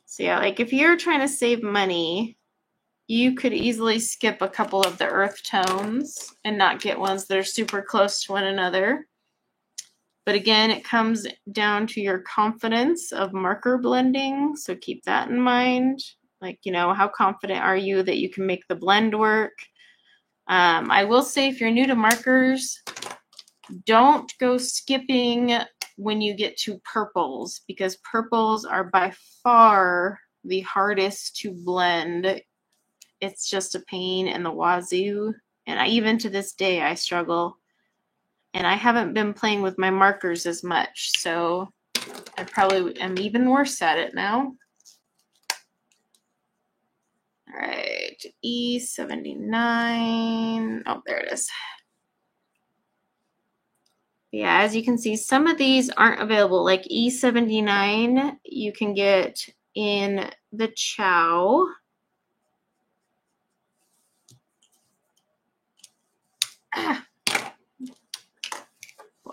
So yeah, like if you're trying to save money, you could easily skip a couple of the earth tones and not get ones that are super close to one another. But again, it comes down to your confidence of marker blending, so keep that in mind. Like, you know, how confident are you that you can make the blend work? I will say if you're new to markers, don't go skipping when you get to purples, because purples are by far the hardest to blend. It's just a pain in the wazoo. And even to this day, I struggle. And I haven't been playing with my markers as much, so I probably am even worse at it now. All right, E79. Oh, there it is. Yeah, as you can see, some of these aren't available. Like E79, you can get in the Chow.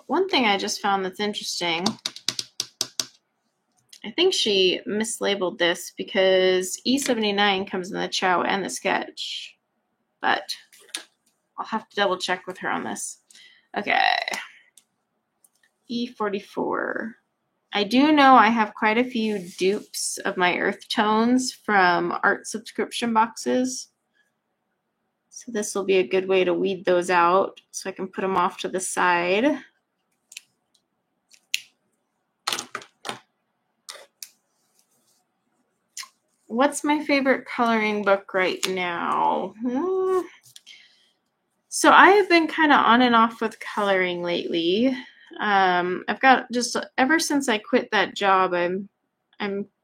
One thing I just found that's interesting, I think she mislabeled this because E79 comes in the Chow and the Sketch, but I'll have to double check with her on this. Okay, E44. I do know I have quite a few dupes of my earth tones from art subscription boxes. So this will be a good way to weed those out so I can put them off to the side. What's my favorite coloring book right now? So I have been kind of on and off with coloring lately. I've got just ever since I quit that job, I'm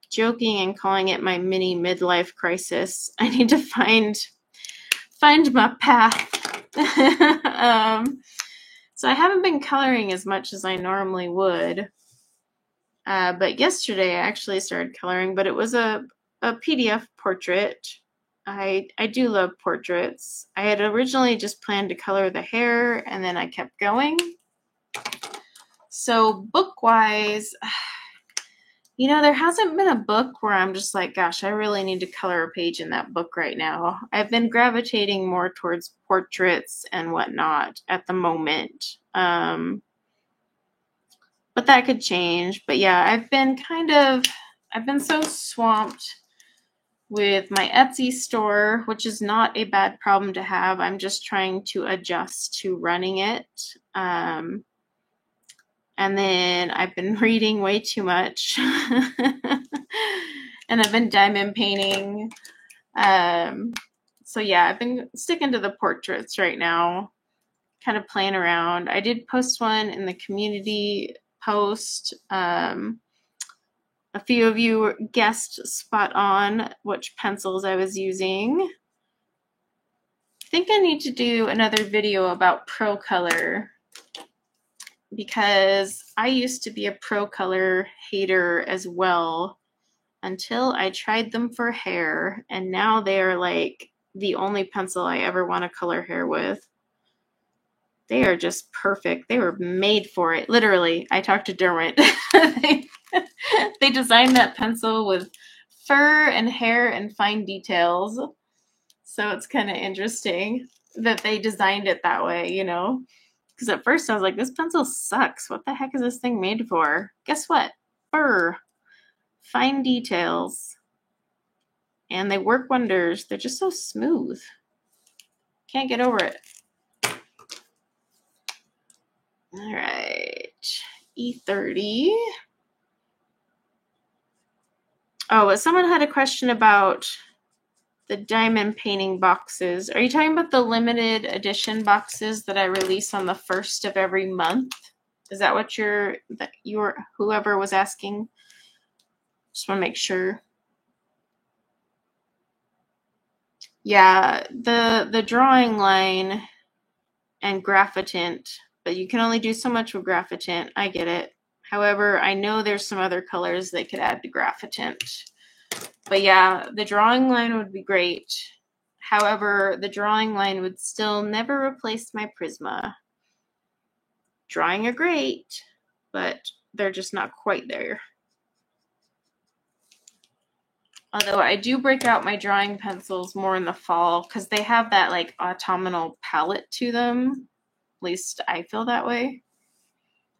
joking and calling it my mini midlife crisis. I need to find my path. So I haven't been coloring as much as I normally would. But yesterday I actually started coloring, but it was a PDF portrait. I do love portraits. I had originally just planned to color the hair, and then I kept going. So book-wise, you know, there hasn't been a book where I'm just like, gosh, I really need to color a page in that book right now. I've been gravitating more towards portraits and whatnot at the moment. But that could change. But yeah, I've been so swamped with my Etsy store, which is not a bad problem to have. I'm just trying to adjust to running it. And then I've been reading way too much. And I've been diamond painting. So yeah, I've been sticking to the portraits right now, kind of playing around. I did post one in the community post. A few of you guessed spot on which pencils I was using. I think I need to do another video about Pro Color because I used to be a Pro Color hater as well until I tried them for hair, and now they are like the only pencil I ever want to color hair with. They are just perfect. They were made for it. Literally, I talked to Derwent. They designed that pencil with fur and hair and fine details. So it's kind of interesting that they designed it that way, you know? Because at first I was like, this pencil sucks. What the heck is this thing made for? Guess what? Fur. Fine details. And they work wonders. They're just so smooth. Can't get over it. All right. E30. Oh, someone had a question about the diamond painting boxes. Are you talking about the limited edition boxes that I release on the 1st of every month? Is that what whoever was asking? Just want to make sure. Yeah, the drawing line and Graphitant, but you can only do so much with Graphitant. I get it. However, I know there's some other colors they could add to Graphitant. But yeah, the drawing line would be great. However, the drawing line would still never replace my Prisma. Drawing are great, but they're just not quite there. Although I do break out my drawing pencils more in the fall because they have that like autumnal palette to them. At least I feel that way.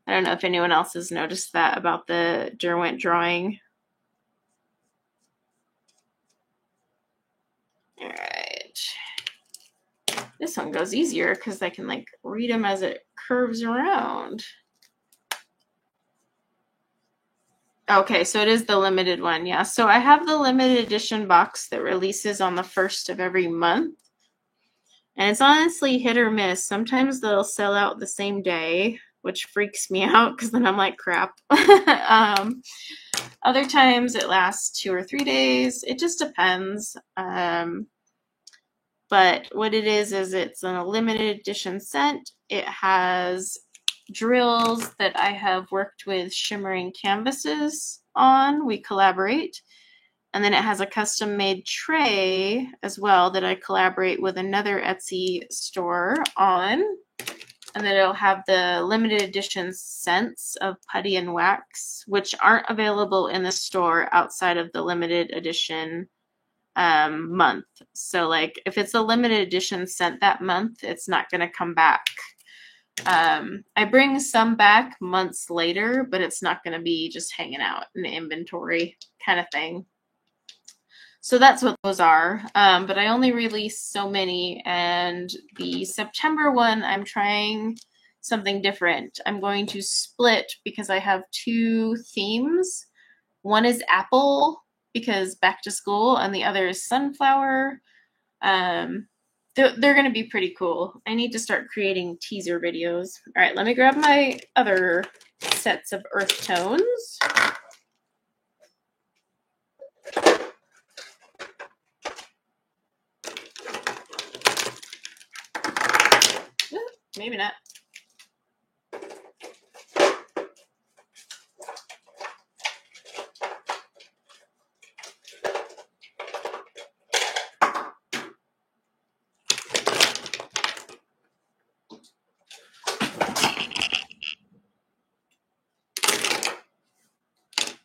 I don't know if anyone else has noticed that about the Derwent drawing. All right. This one goes easier because I can like read them as it curves around. Okay, so it is the limited one, yeah. So I have the limited edition box that releases on the 1st of every month. And it's honestly hit or miss. Sometimes they'll sell out the same day, which freaks me out because then I'm like, crap. Other times it lasts 2 or 3 days. It just depends. But what it is it's a limited edition set. It has drills that I have worked with Shimmering Canvases on. We collaborate. And then it has a custom made tray as well that I collaborate with another Etsy store on. And then it'll have the limited edition scents of putty and wax, which aren't available in the store outside of the limited edition month. So like if it's a limited edition scent that month, it's not going to come back. I bring some back months later, but it's not going to be just hanging out in the inventory kind of thing. So that's what those are. But I only release so many, and the September one, I'm trying something different. I'm going to split because I have 2 themes. One is apple because back to school, and the other is sunflower. They're going to be pretty cool. I need to start creating teaser videos. All right, let me grab my other sets of earth tones. Maybe not.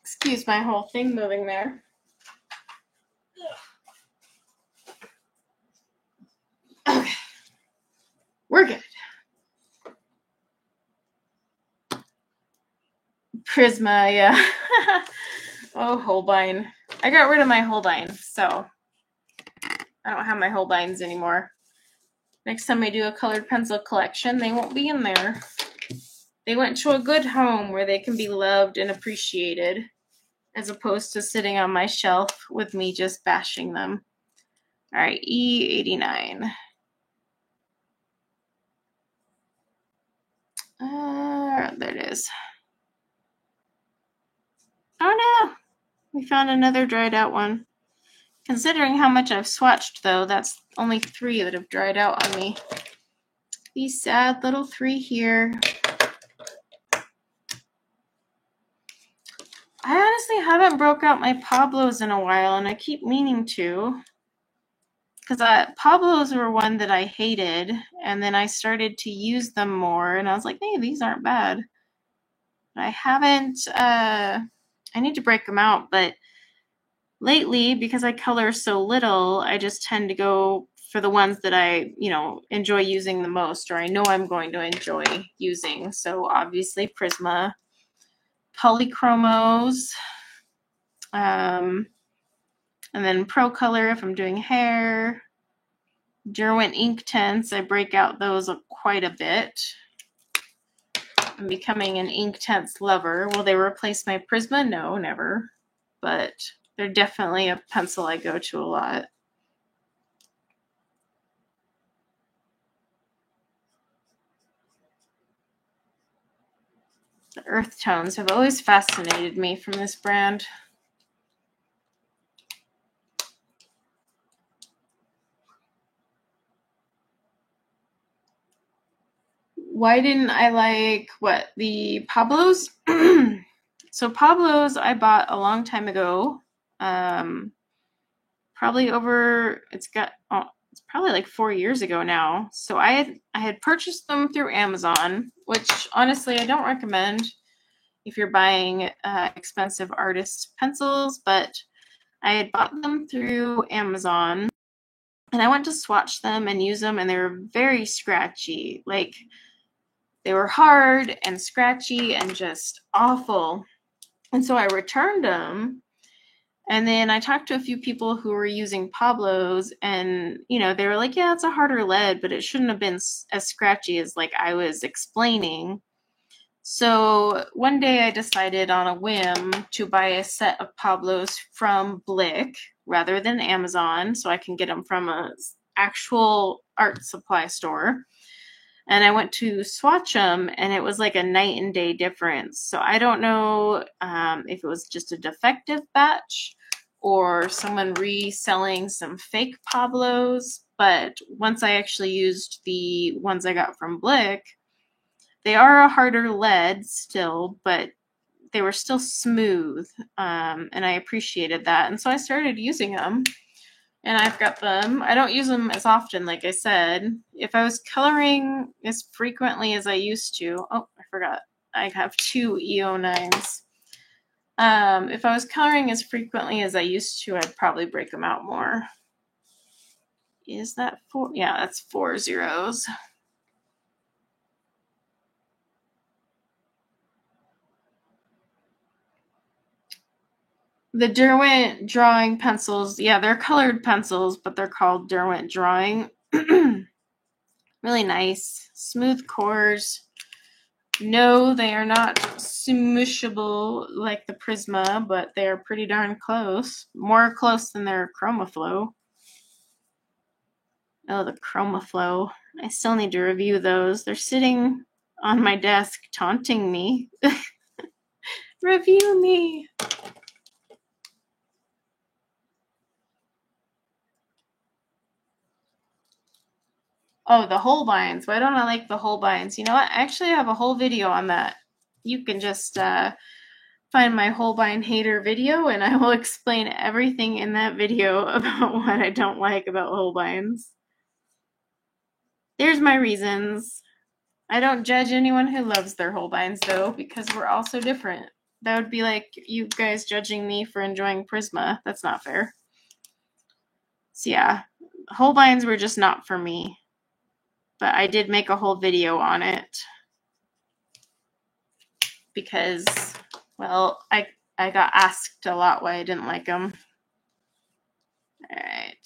Excuse my whole thing moving there. Okay. We're good. Prisma, yeah. Oh, Holbein. I got rid of my Holbein, so I don't have my Holbeins anymore. Next time I do a colored pencil collection, they won't be in there. They went to a good home where they can be loved and appreciated, as opposed to sitting on my shelf with me just bashing them. All right, E89. There it is. Oh no! we found another dried out one. Considering how much I've swatched, though, that's only 3 that have dried out on me. These sad little 3 here. I honestly haven't broke out my Pablos in a while, and I keep meaning to. Because Pablos were one that I hated, and then I started to use them more, and I was like, hey, these aren't bad. But I haven't, I need to break them out, but lately, because I color so little, I just tend to go for the ones that I, enjoy using the most, or I know I'm going to enjoy using. So obviously Prisma, Polychromos, and then Pro Color if I'm doing hair. Derwent Inktense, I break out those quite a bit. I'm becoming an Inktense lover. Will they replace my Prisma? No, never. But they're definitely a pencil I go to a lot. The earth tones have always fascinated me from this brand. Why didn't I like the Pablos? So Pablos I bought a long time ago. Probably it's probably like 4 years ago now. So I had purchased them through Amazon, which honestly I don't recommend if you're buying expensive artist pencils, but I had bought them through Amazon, and I went to swatch them and use them, and they were very scratchy. Like, they were hard and scratchy and just awful. And so I returned them, and then I talked to a few people who were using Pablos, and, they were like, yeah, it's a harder lead, but it shouldn't have been as scratchy as, like, I was explaining. So one day I decided on a whim to buy a set of Pablos from Blick rather than Amazon, so I can get them from an actual art supply store. And I went to swatch them, and it was like a night and day difference. So I don't know if it was just a defective batch or someone reselling some fake Pablos. But once I actually used the ones I got from Blick, they are a harder lead still, but they were still smooth, and I appreciated that. And so I started using them, and I've got them. I don't use them as often, like I said. If I was coloring as frequently as I used to, I forgot. I have 2 EO9s. If I was coloring as frequently as I used to, I'd probably break them out more. Is that 4? Yeah, that's 4 zeros. The Derwent drawing pencils, yeah, they're colored pencils, but they're called Derwent drawing. Really nice, smooth cores. No, they are not smushable like the Prisma, but they are pretty darn close. More close than their ChromaFlow. Oh, the ChromaFlow. I still need to review those. They're sitting on my desk taunting me. Review me. Oh, the Holbeins. Why don't I like the Holbeins? You know what? I actually have a whole video on that. You can just find my Holbein hater video, and I will explain everything in that video about what I don't like about Holbeins. There's my reasons. I don't judge anyone who loves their Holbeins, though, because we're all so different. That would be like you guys judging me for enjoying Prisma. That's not fair. So yeah, Holbeins were just not for me. But I did make a whole video on it because, well, I got asked a lot why I didn't like them. All right.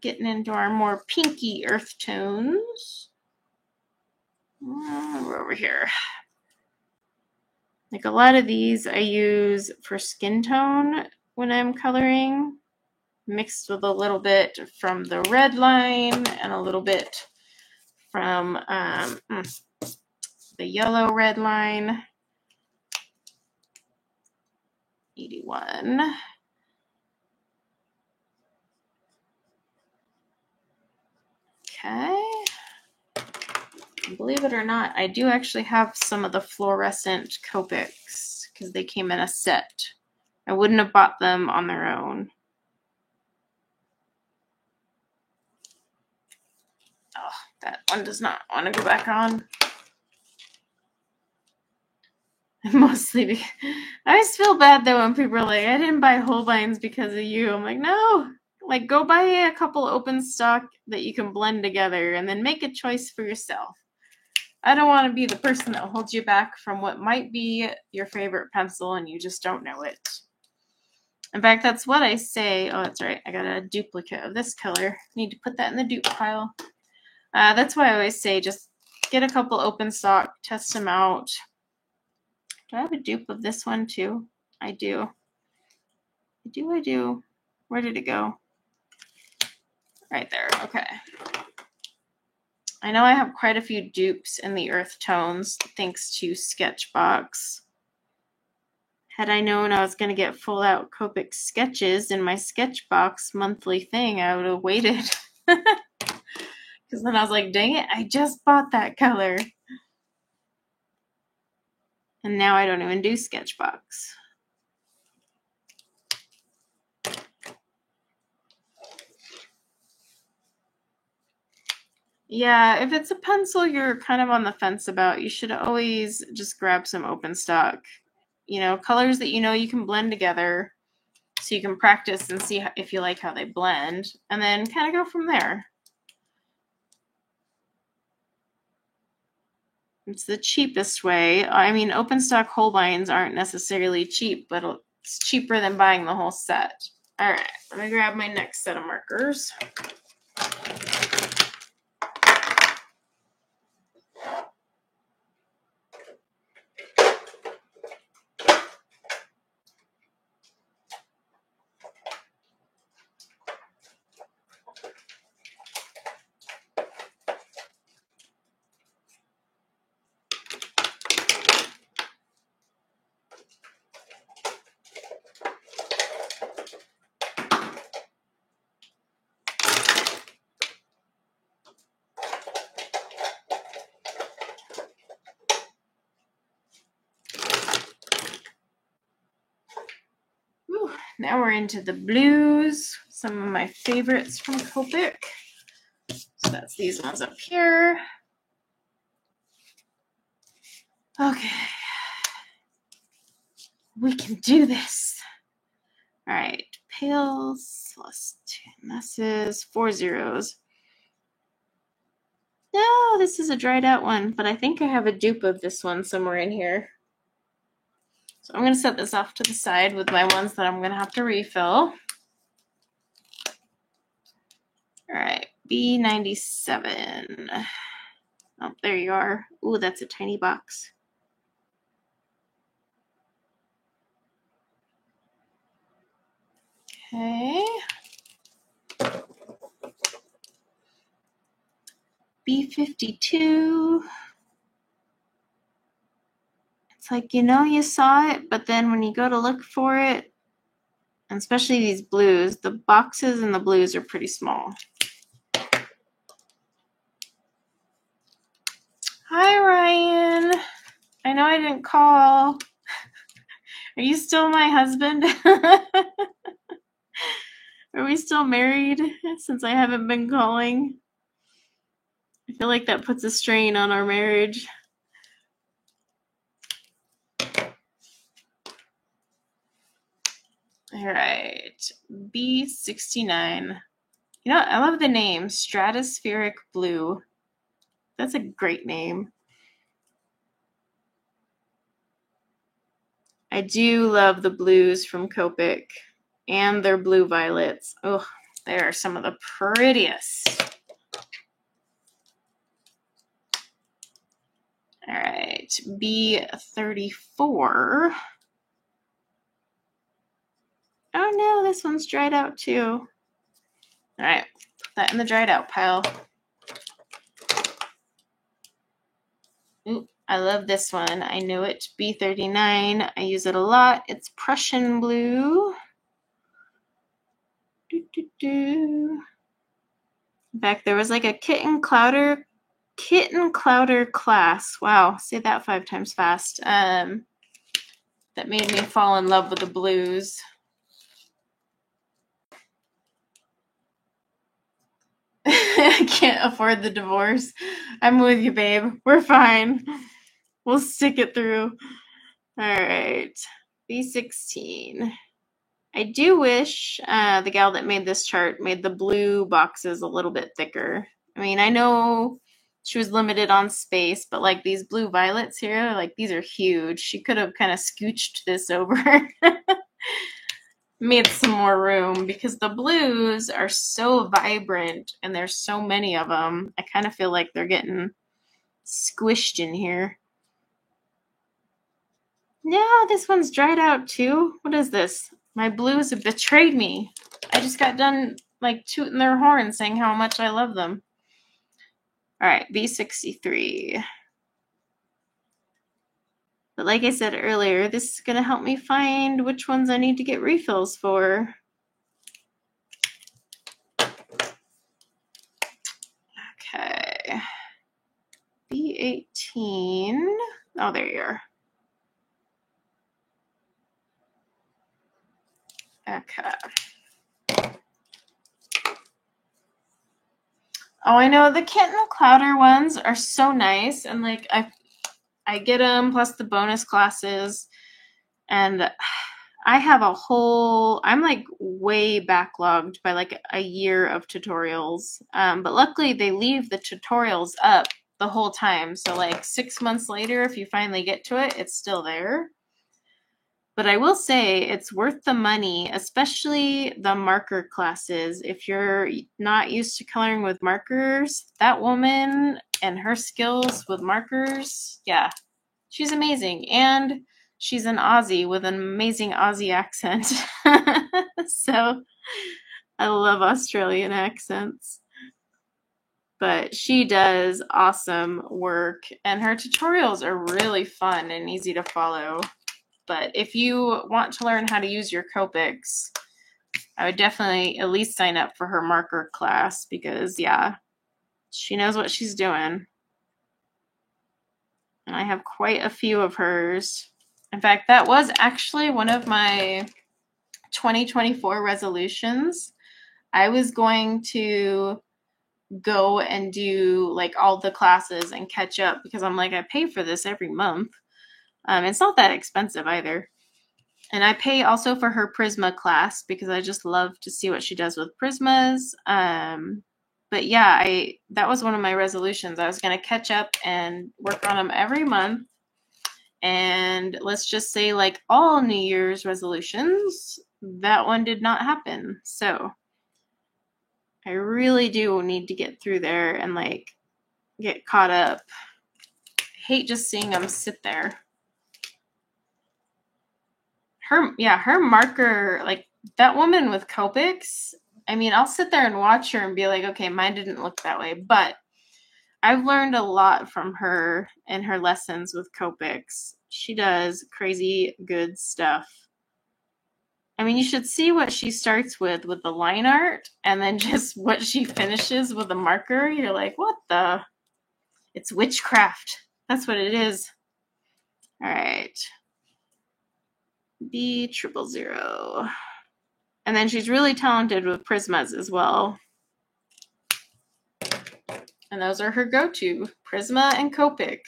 Getting into our more pinky earth tones. We're over here. Like a lot of these I use for skin tone when I'm coloring, mixed with a little bit from the red line and a little bit from the yellow red line. 81. Okay. Believe it or not, I do actually have some of the fluorescent Copics because they came in a set. I wouldn't have bought them on their own. Oh, that one does not want to go back on. Mostly because I always feel bad though when people are like, I didn't buy Holbeins because of you. I'm like, no. Like, go buy a couple open stock that you can blend together and then make a choice for yourself. I don't want to be the person that holds you back from what might be your favorite pencil and you just don't know it. In fact, that's what I say. Oh, that's right. I got a duplicate of this color. Need to put that in the dupe pile. That's why I always say just get a couple open stock, test them out. Do I have a dupe of this one too? I do. I do. Where did it go? Right there. Okay. I know I have quite a few dupes in the earth tones thanks to Sketchbox. Had I known I was going to get full out Copic sketches in my Sketchbox monthly thing, I would have waited. Because then I was like, dang it, I just bought that color. And now I don't even do Sketchbox. Yeah, if it's a pencil you're kind of on the fence about, you should always just grab some open stock. You know, colors that you know you can blend together so you can practice and see if you like how they blend, and then kind of go from there. It's the cheapest way. I mean, open stock Holbeins aren't necessarily cheap, but it's cheaper than buying the whole set. All right, let me grab my next set of markers. Now we're into the blues, some of my favorites from Copic. So that's these ones up here. Okay. We can do this. All right. Pales, plus 2 messes, 4 zeros. No, this is a dried out one, but I think I have a dupe of this one somewhere in here. So I'm going to set this off to the side with my ones that I'm going to have to refill. All right, B97. Oh, there you are. Ooh, that's a tiny box. Okay. B52. It's like, you know, you saw it, but then when you go to look for it, and especially these blues, the boxes and the blues are pretty small. Hi, Ryan. I know I didn't call. Are you still my husband? Are we still married since I haven't been calling? I feel like that puts a strain on our marriage. All right, B69. You know, I love the name, Stratospheric Blue. That's a great name. I do love the blues from Copic and their blue violets. Oh, they are some of the prettiest. All right, B34. Oh no, this one's dried out too. All right, put that in the dried out pile. Ooh, I love this one. I know it. B39. I use it a lot. It's Prussian blue. In fact, there was like a kitten clouder class. Wow, say that 5 times fast. That made me fall in love with the blues. I can't afford the divorce. I'm with you, babe. We're fine. We'll stick it through. All right. B16. I do wish the gal that made this chart made the blue boxes a little bit thicker. I mean, I know she was limited on space, but like these blue violets here, like these are huge. She could have kind of scooched this over. Made some more room because the blues are so vibrant and there's so many of them. I kind of feel like they're getting squished in here. Yeah, this one's dried out too. What is this? My blues have betrayed me. I just got done like tooting their horn saying how much I love them. All right, B63. But like I said earlier, this is going to help me find which ones I need to get refills for. Okay. B18. Oh, there you are. Okay. Oh, I know the kitten clouder ones are so nice, and like I get them plus the bonus classes, and I have a whole. I'm like way backlogged by like a year of tutorials, but luckily they leave the tutorials up the whole time. So like 6 months later, if you finally get to it, it's still there. But I will say it's worth the money, especially the marker classes. If you're not used to coloring with markers, that woman and her skills with markers, yeah, she's amazing. And she's an Aussie with an amazing Aussie accent. So I love Australian accents. But she does awesome work, and her tutorials are really fun and easy to follow. But if you want to learn how to use your Copics, I would definitely at least sign up for her marker class because, yeah, she knows what she's doing. And I have quite a few of hers. In fact, that was actually one of my 2024 resolutions. I was going to go and do like all the classes and catch up because I'm like, I pay for this every month. It's not that expensive either. And I pay also for her Prisma class because I just love to see what she does with Prismas. But yeah, that was one of my resolutions. I was going to catch up and work on them every month. And let's just say like all New Year's resolutions, that one did not happen. So I really do need to get through there and like get caught up. I hate just seeing them sit there. Her marker, like that woman with Copics, I mean, I'll sit there and watch her and be like, okay, mine didn't look that way. But I've learned a lot from her and her lessons with Copics. She does crazy good stuff. I mean, you should see what she starts with the line art and then just what she finishes with a marker. You're like, what the? It's witchcraft. That's what it is. All right. B000. And then she's really talented with Prismas as well. And those are her go-to, Prisma and Copic.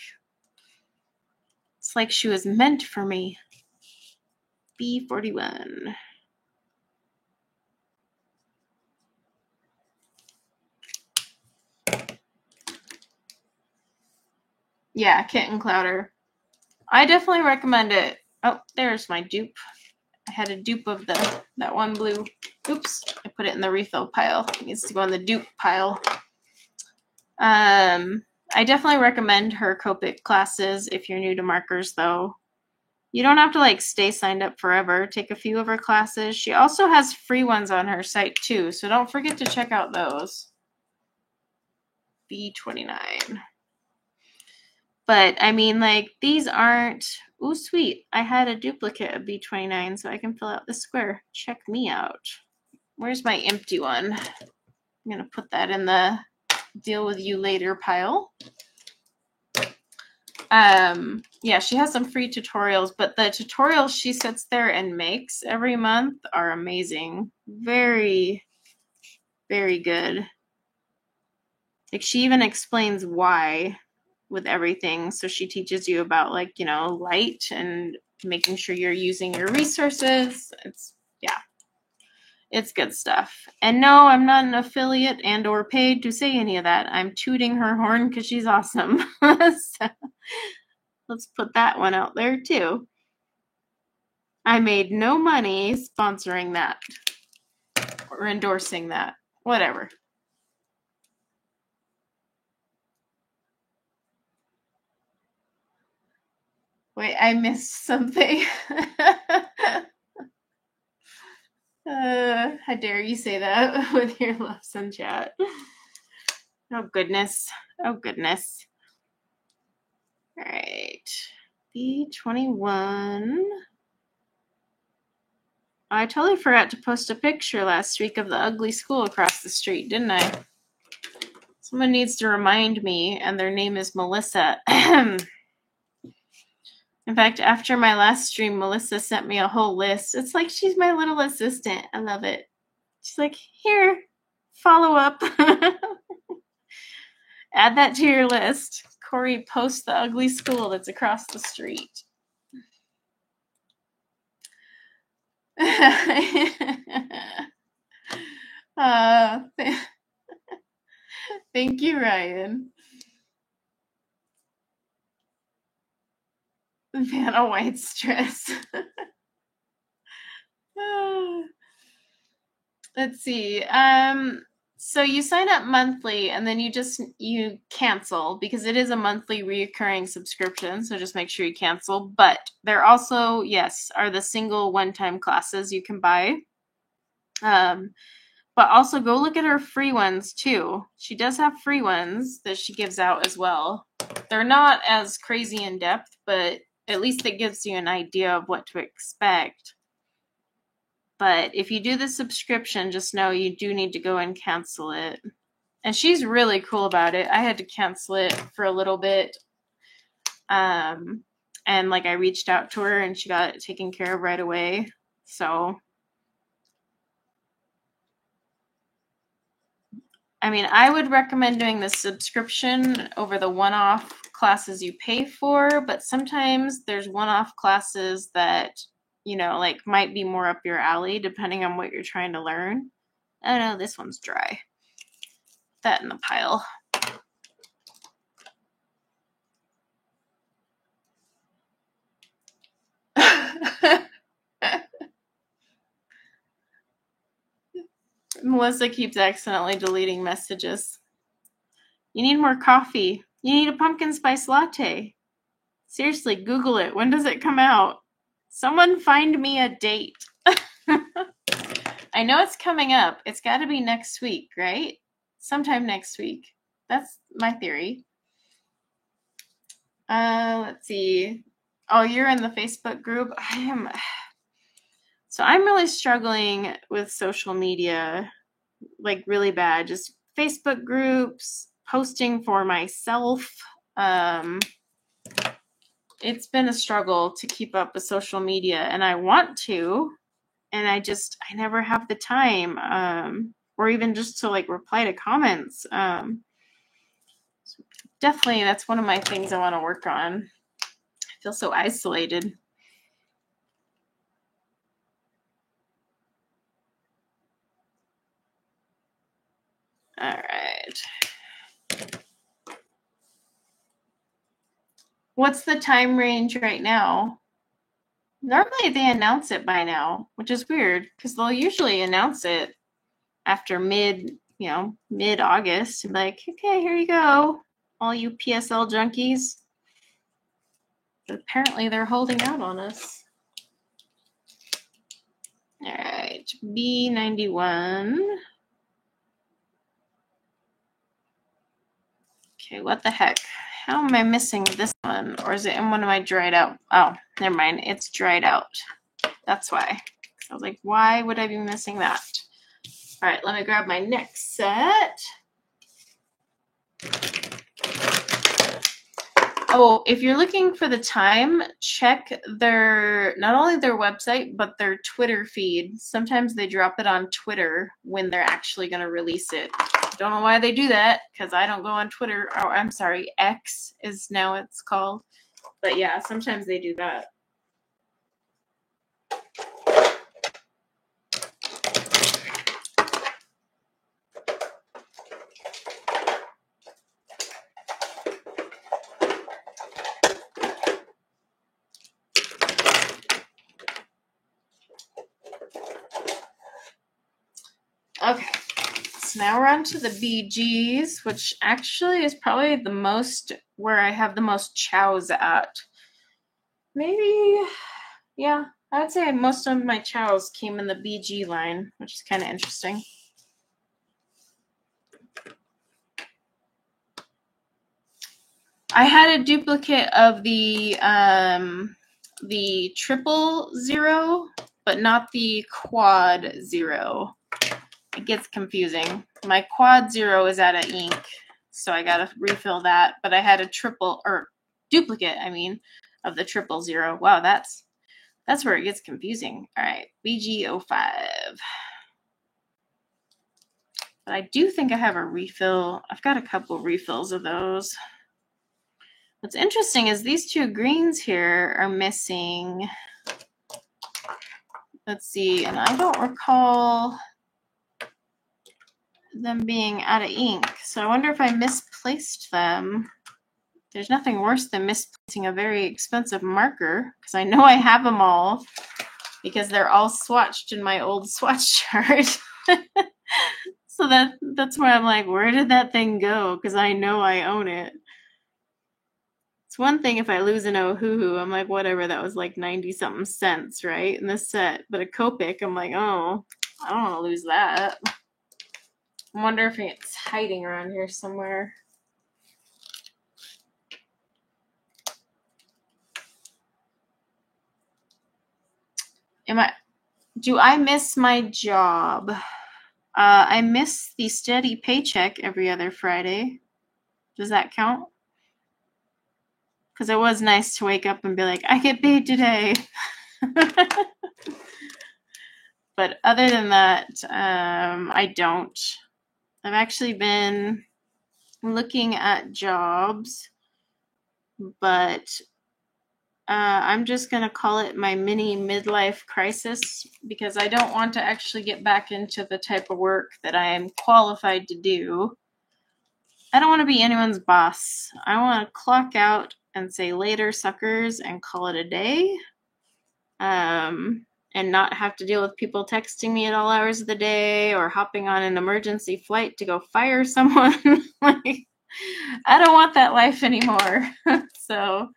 It's like she was meant for me. B41. Yeah, Kitten Clouder. I definitely recommend it. Oh, there's my dupe. I had a dupe of that one blue. Oops, I put it in the refill pile. It needs to go in the dupe pile. I definitely recommend her Copic classes if you're new to markers, though. You don't have to like stay signed up forever. Take a few of her classes. She also has free ones on her site too, so don't forget to check out those. B29. But I mean, like, these aren't, oh, sweet. I had a duplicate of B29, so I can fill out the square. Check me out. Where's my empty one? I'm going to put that in the deal with you later pile. Yeah, she has some free tutorials, but the tutorials she sits there and makes every month are amazing. Very, very good. Like, she even explains why with everything. So she teaches you about, like, you know, light and making sure you're using your resources. It's good stuff. And no, I'm not an affiliate and or paid to say any of that. I'm tooting her horn because she's awesome. So let's put that one out there too. I made no money sponsoring that or endorsing that. Whatever. Wait, I missed something. How dare you say that with your lesson chat? Oh, goodness. Oh, goodness. All right. B21. I totally forgot to post a picture last week of the ugly school across the street, didn't I? Someone needs to remind me, and their name is Melissa. In fact, after my last stream, Melissa sent me a whole list. It's like she's my little assistant. I love it. She's like, here, follow up. Add that to your list. Corey, post the ugly school that's across the street. Thank you, Ryan. Vanna White stress. Let's see. So you sign up monthly and then you cancel because it is a monthly reoccurring subscription. So just make sure you cancel. But there also, yes, are the single one-time classes you can buy. But also go look at her free ones too. She does have free ones that she gives out as well. They're not as crazy in depth, but at least it gives you an idea of what to expect. But if you do the subscription, just know you do need to go and cancel it. And she's really cool about it. I had to cancel it for a little bit. And like I reached out to her and she got it taken care of right away. So, I mean, I would recommend doing the subscription over the one-off classes you pay for, but sometimes there's one-off classes that, you know, like might be more up your alley depending on what you're trying to learn. Oh no, this one's dry. Put that in the pile. Melissa keeps accidentally deleting messages. You need more coffee. You need a pumpkin spice latte. Seriously, Google it. When does it come out? Someone find me a date. I know it's coming up. It's got to be next week, right? Sometime next week. That's my theory. Let's see. Oh, you're in the Facebook group? I am. So I'm really struggling with social media, like really bad. Just Facebook groups, posting for myself. It's been a struggle to keep up with social media, and I want to, and I never have the time, or even just to like reply to comments. So definitely, that's one of my things I want to work on. I feel so isolated. All right. What's the time range right now? Normally they announce it by now, which is weird because they'll usually announce it after mid-August. Like, okay, here you go, all you PSL junkies. But apparently they're holding out on us. All right, B91. Okay, what the heck? How am I missing this one? Or is it in one of my dried out? Oh, never mind. It's dried out. That's why. I was like, why would I be missing that? All right, let me grab my next set. Oh, if you're looking for the time, check not only their website, but their Twitter feed. Sometimes they drop it on Twitter when they're actually going to release it. Don't know why they do that, because I don't go on Twitter. Oh, I'm sorry, X is now it's called. But yeah, sometimes they do that. Okay, so now we're on to the BGs, which actually is probably the most where I have the most chows at. Maybe, yeah, I would say most of my chows came in the BG line, which is kind of interesting. I had a duplicate of the 000, but not the quad 0. It gets confusing. My quad 0 is out of ink, so I gotta refill that. But I had a duplicate, of the 000. Wow, that's where it gets confusing. All right, BG05. But I do think I have a refill. I've got a couple refills of those. What's interesting is these two greens here are missing. Let's see, and I don't recall them being out of ink. So I wonder if I misplaced them. There's nothing worse than misplacing a very expensive marker, because I know I have them all because they're all swatched in my old swatch chart. So that's why I'm like, where did that thing go? Because I know I own it. It's one thing if I lose an Ohuhu, I'm like, whatever, that was like 90-something cents, right, in this set. But a Copic, I'm like, oh, I don't want to lose that. I wonder if it's hiding around here somewhere. Do I miss my job? I miss the steady paycheck every other Friday. Does that count? Because it was nice to wake up and be like, I get paid today. But other than that, I don't. I've actually been looking at jobs, but I'm just going to call it my mini midlife crisis, because I don't want to actually get back into the type of work that I am qualified to do. I don't want to be anyone's boss. I want to clock out and say later, suckers, and call it a day. And not have to deal with people texting me at all hours of the day or hopping on an emergency flight to go fire someone. Like, I don't want that life anymore. So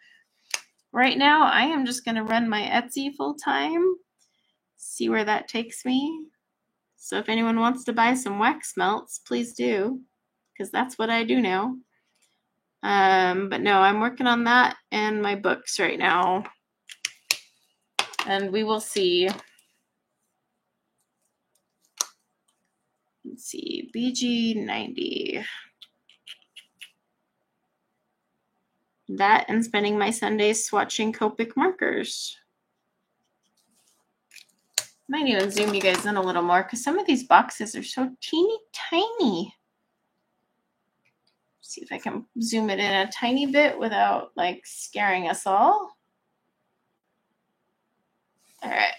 right now, I am just going to run my Etsy full time, see where that takes me. So if anyone wants to buy some wax melts, please do, because that's what I do now. But no, I'm working on that and my books right now. And we will see. Let's see, BG90. That and spending my Sundays swatching Copic markers. Might even zoom you guys in a little more, because some of these boxes are so teeny tiny. See if I can zoom it in a tiny bit without like scaring us all. All right.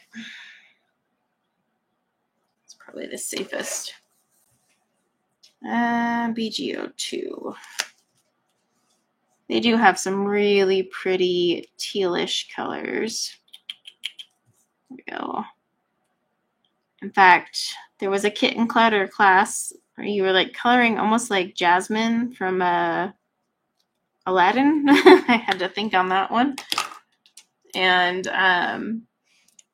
It's probably the safest. BG02. They do have some really pretty tealish colors. There we go. In fact, there was a Kit and Clutter class where you were like coloring almost like Jasmine from Aladdin. I had to think on that one. And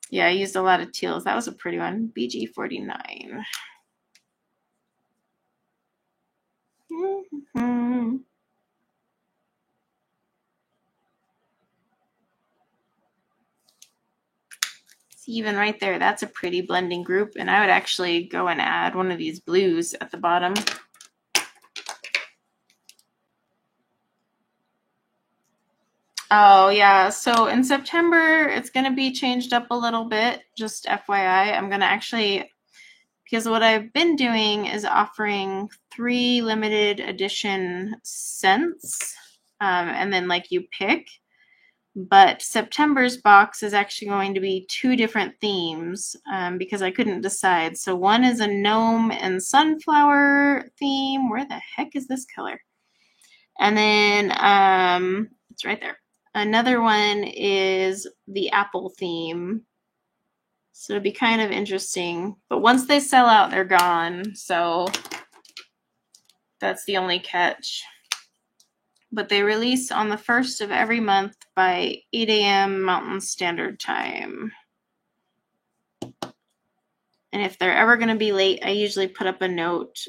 yeah, I used a lot of teals. That was a pretty one. BG49. See, even right there, that's a pretty blending group. And I would actually go and add one of these blues at the bottom. Oh, yeah. So in September, it's going to be changed up a little bit. Just FYI, I'm going to actually, because what I've been doing is offering 3 limited edition scents. And then like you pick. But September's box is actually going to be 2 different themes because I couldn't decide. So one is a gnome and sunflower theme. Where the heck is this color? And then it's right there. Another one is the apple theme. So it'll be kind of interesting. But once they sell out, they're gone. So that's the only catch. But they release on the 1st of every month by 8 a.m. Mountain Standard Time. And if they're ever going to be late, I usually put up a note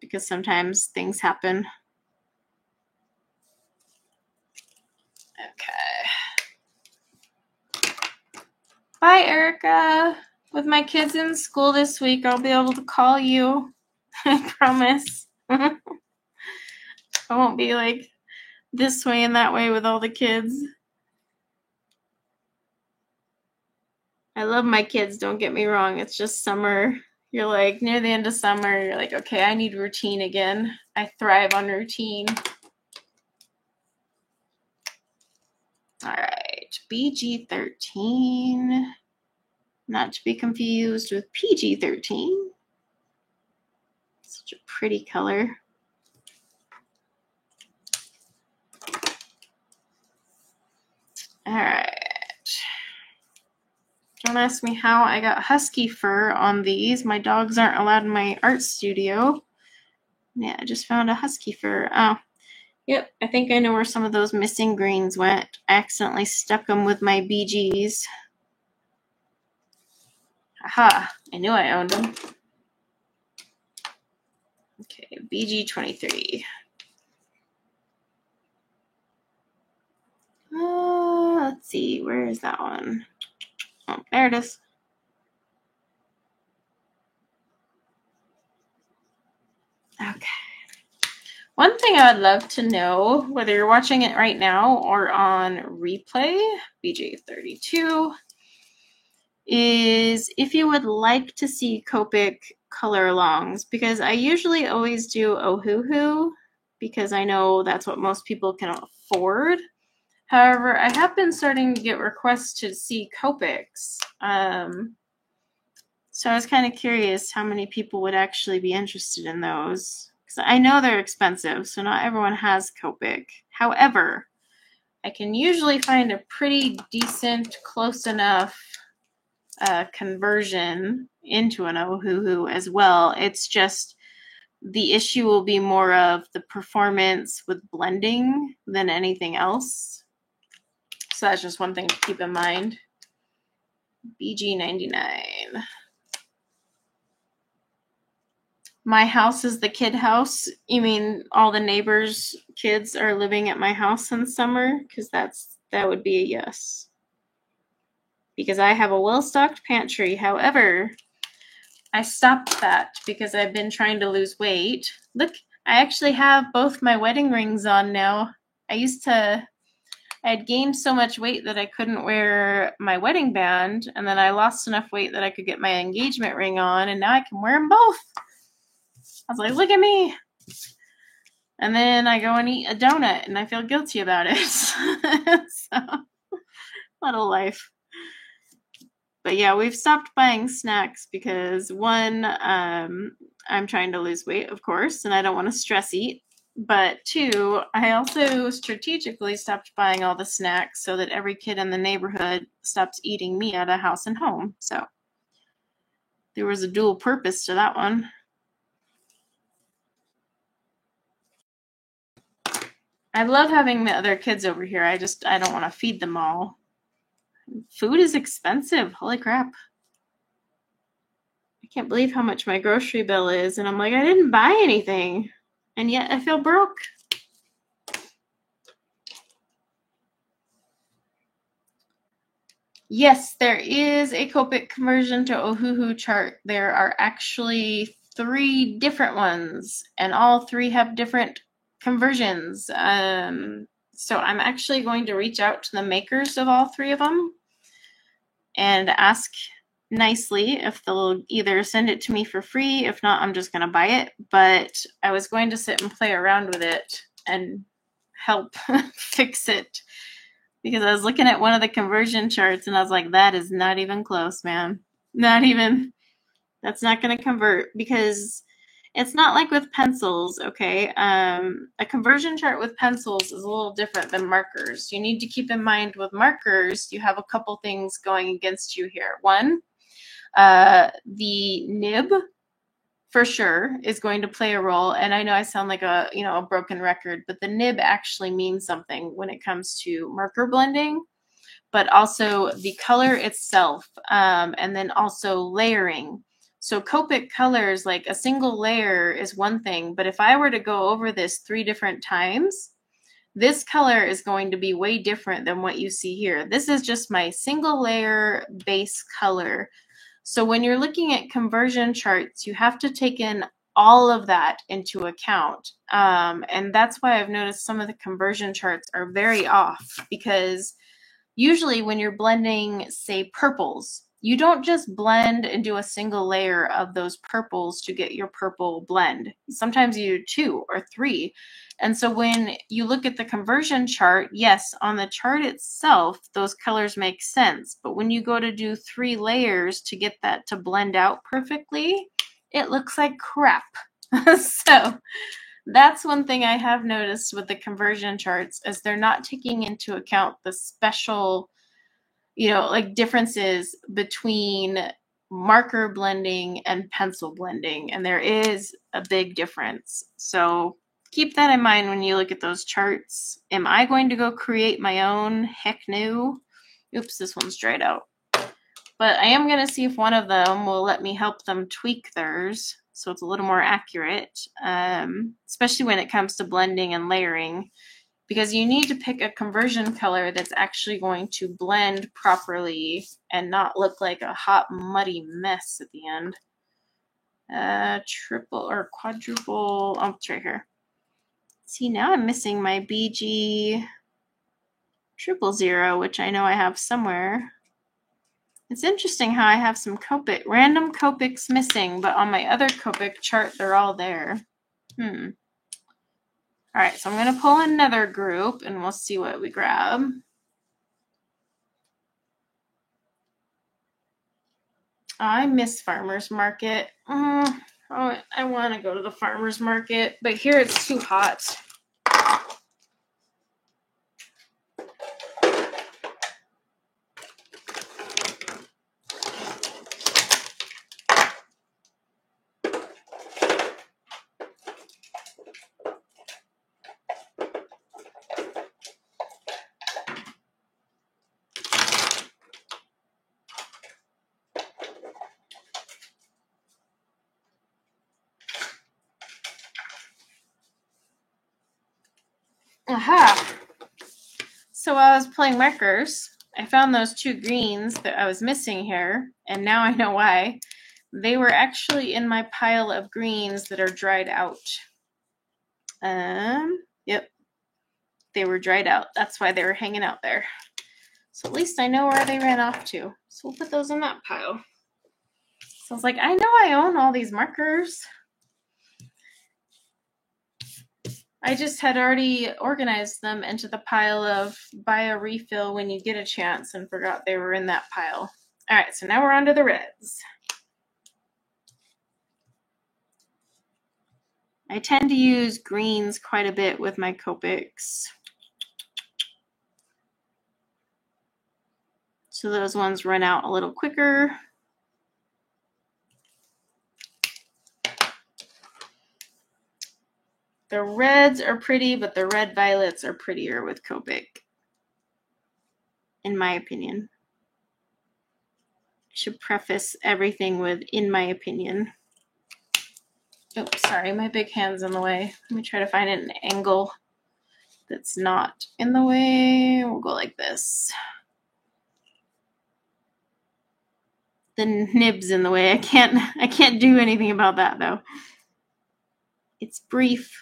because sometimes things happen. Okay. Bye, Erica. With my kids in school this week, I'll be able to call you. I promise. I won't be like this way and that way with all the kids. I love my kids, don't get me wrong. It's just summer. You're like near the end of summer, you're like, okay, I need routine again. I thrive on routine. All right, BG13. Not to be confused with PG13. Such a pretty color. All right. Don't ask me how I got husky fur on these. My dogs aren't allowed in my art studio. Yeah, I just found a husky fur. Oh, yep. I think I know where some of those missing greens went. I accidentally stuck them with my BGs. Aha, I knew I owned them. Okay, BG23. Let's see, where is that one? Oh, there it is. Okay. One thing I would love to know, whether you're watching it right now or on replay, BG32, is if you would like to see Copic color alongs, because I usually always do Ohuhu because I know that's what most people can afford. However, I have been starting to get requests to see Copics. So I was kind of curious how many people would actually be interested in those. Because I know they're expensive, so not everyone has Copic. However, I can usually find a pretty decent, close enough conversion into an Ohuhu as well. It's just the issue will be more of the performance with blending than anything else. So that's just one thing to keep in mind. BG99. My house is the kid house. You mean all the neighbors' kids are living at my house in summer? Because that would be a yes. Because I have a well-stocked pantry. However, I stopped that because I've been trying to lose weight. Look, I actually have both my wedding rings on now. I had gained so much weight that I couldn't wear my wedding band, and then I lost enough weight that I could get my engagement ring on, and now I can wear them both. I was like, look at me. And then I go and eat a donut, and I feel guilty about it. So, little life. But yeah, we've stopped buying snacks because one, I'm trying to lose weight, of course, and I don't want to stress eat. But 2, I also strategically stopped buying all the snacks so that every kid in the neighborhood stops eating me at a house and home. So there was a dual purpose to that one. I love having the other kids over here. I don't want to feed them all. Food is expensive. Holy crap. I can't believe how much my grocery bill is. And I'm like, I didn't buy anything. And yet I feel broke. Yes, there is a Copic conversion to Ohuhu chart. There are actually 3 different ones, and all 3 have different conversions. So I'm actually going to reach out to the makers of all 3 of them and ask nicely if they'll either send it to me for free. If not, I'm just going to buy it. But I was going to sit and play around with it and help fix it, because I was looking at one of the conversion charts and I was like, that is not even close, man. Not even. That's not going to convert, because it's not like with pencils, okay? A conversion chart with pencils is a little different than markers. You need to keep in mind with markers, you have a couple things going against you here. One, the nib for sure is going to play a role. And I know I sound like a broken record, but the nib actually means something when it comes to marker blending, but also the color itself, and then also layering. So Copic colors, like a single layer is one thing, but if I were to go over this 3 different times, this color is going to be way different than what you see here. This is just my single layer base color. So when you're looking at conversion charts, you have to take in all of that into account. And that's why I've noticed some of the conversion charts are very off, because usually when you're blending, say, purples, you don't just blend and do a single layer of those purples to get your purple blend. Sometimes you do 2 or 3. And so when you look at the conversion chart, yes, on the chart itself, those colors make sense. But when you go to do 3 layers to get that to blend out perfectly, it looks like crap. So that's one thing I have noticed with the conversion charts, is they're not taking into account the special, like differences between marker blending and pencil blending. And there is a big difference. So keep that in mind when you look at those charts. Am I going to go create my own? Heck no. Oops, this one's dried out. But I am going to see if one of them will let me help them tweak theirs so it's a little more accurate, especially when it comes to blending and layering, because you need to pick a conversion color that's actually going to blend properly and not look like a hot, muddy mess at the end. Triple or quadruple, oh, it's right here. See, now I'm missing my BG 000, which I know I have somewhere. It's interesting how I have some random Copics missing, but on my other Copic chart, they're all there. All right, so I'm going to pull another group, and we'll see what we grab. I miss farmer's market. Oh, I want to go to the farmer's market, but here it's too hot. Aha! So while I was playing markers, I found those 2 greens that I was missing here, and now I know why. They were actually in my pile of greens that are dried out. Yep. They were dried out. That's why they were hanging out there. So at least I know where they ran off to. So we'll put those in that pile. So I was like, I know I own all these markers. I just had already organized them into the pile of buy a refill when you get a chance and forgot they were in that pile. All right, so now we're on to the reds. I tend to use greens quite a bit with my Copics. So those ones run out a little quicker. The reds are pretty, but the red violets are prettier with Copic, in my opinion. I should preface everything with in my opinion. Oh, sorry, my big hand's in the way. Let me try to find an angle that's not in the way. We'll go like this. the nib's in the way. I can't do anything about that though. It's brief.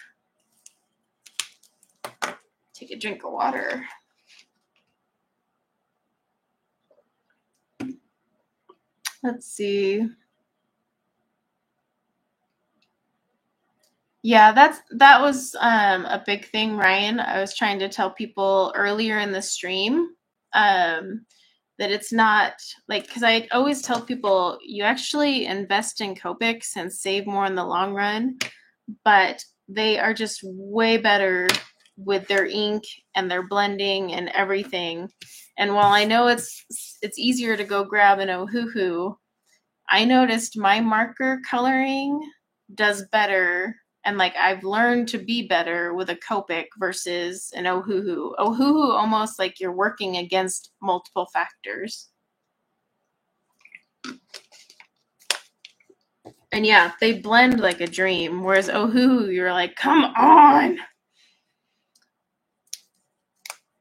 Take a drink of water. Let's see. Yeah, that was a big thing, Ryan. I was trying to tell people earlier in the stream that it's not like, because I always tell people you actually invest in Copics and save more in the long run, but they are just way better with their ink and their blending and everything. And while I know it's easier to go grab an Ohuhu, I noticed my marker coloring does better, and like I've learned to be better with a Copic versus an Ohuhu. Ohuhu almost like you're working against multiple factors. And yeah, they blend like a dream, whereas Ohuhu, you're like, come on!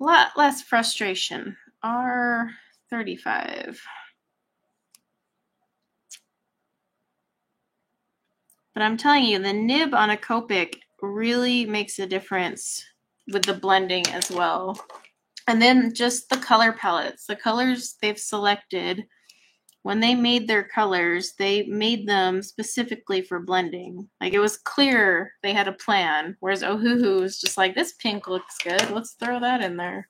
A lot less frustration. R35. But I'm telling you, the nib on a Copic really makes a difference with the blending as well. And then just the color palettes, the colors they've selected, when they made their colors, they made them specifically for blending. Like it was clear they had a plan, whereas Ohuhu was just like, this pink looks good, let's throw that in there.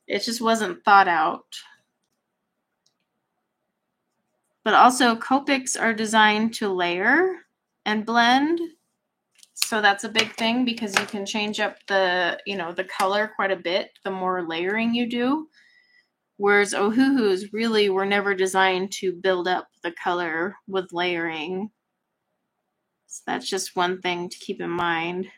It just wasn't thought out. But also Copics are designed to layer and blend. So that's a big thing because you can change up the, the color quite a bit the more layering you do. Whereas Ohuhus really were never designed to build up the color with layering. So that's just one thing to keep in mind.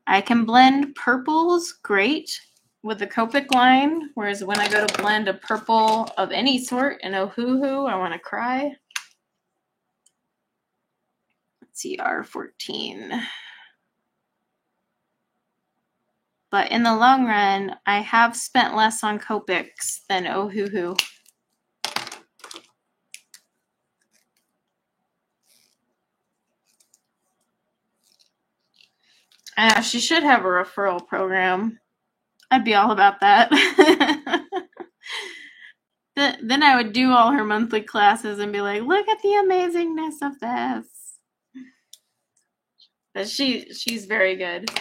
I can blend purples great with the Copic line, whereas when I go to blend a purple of any sort in Ohuhu, I want to cry. Let's see, R14. But in the long run, I have spent less on Copics than Ohuhu. She should have a referral program. I'd be all about that. Then I would do all her monthly classes and be like, look at the amazingness of this. But she's very good.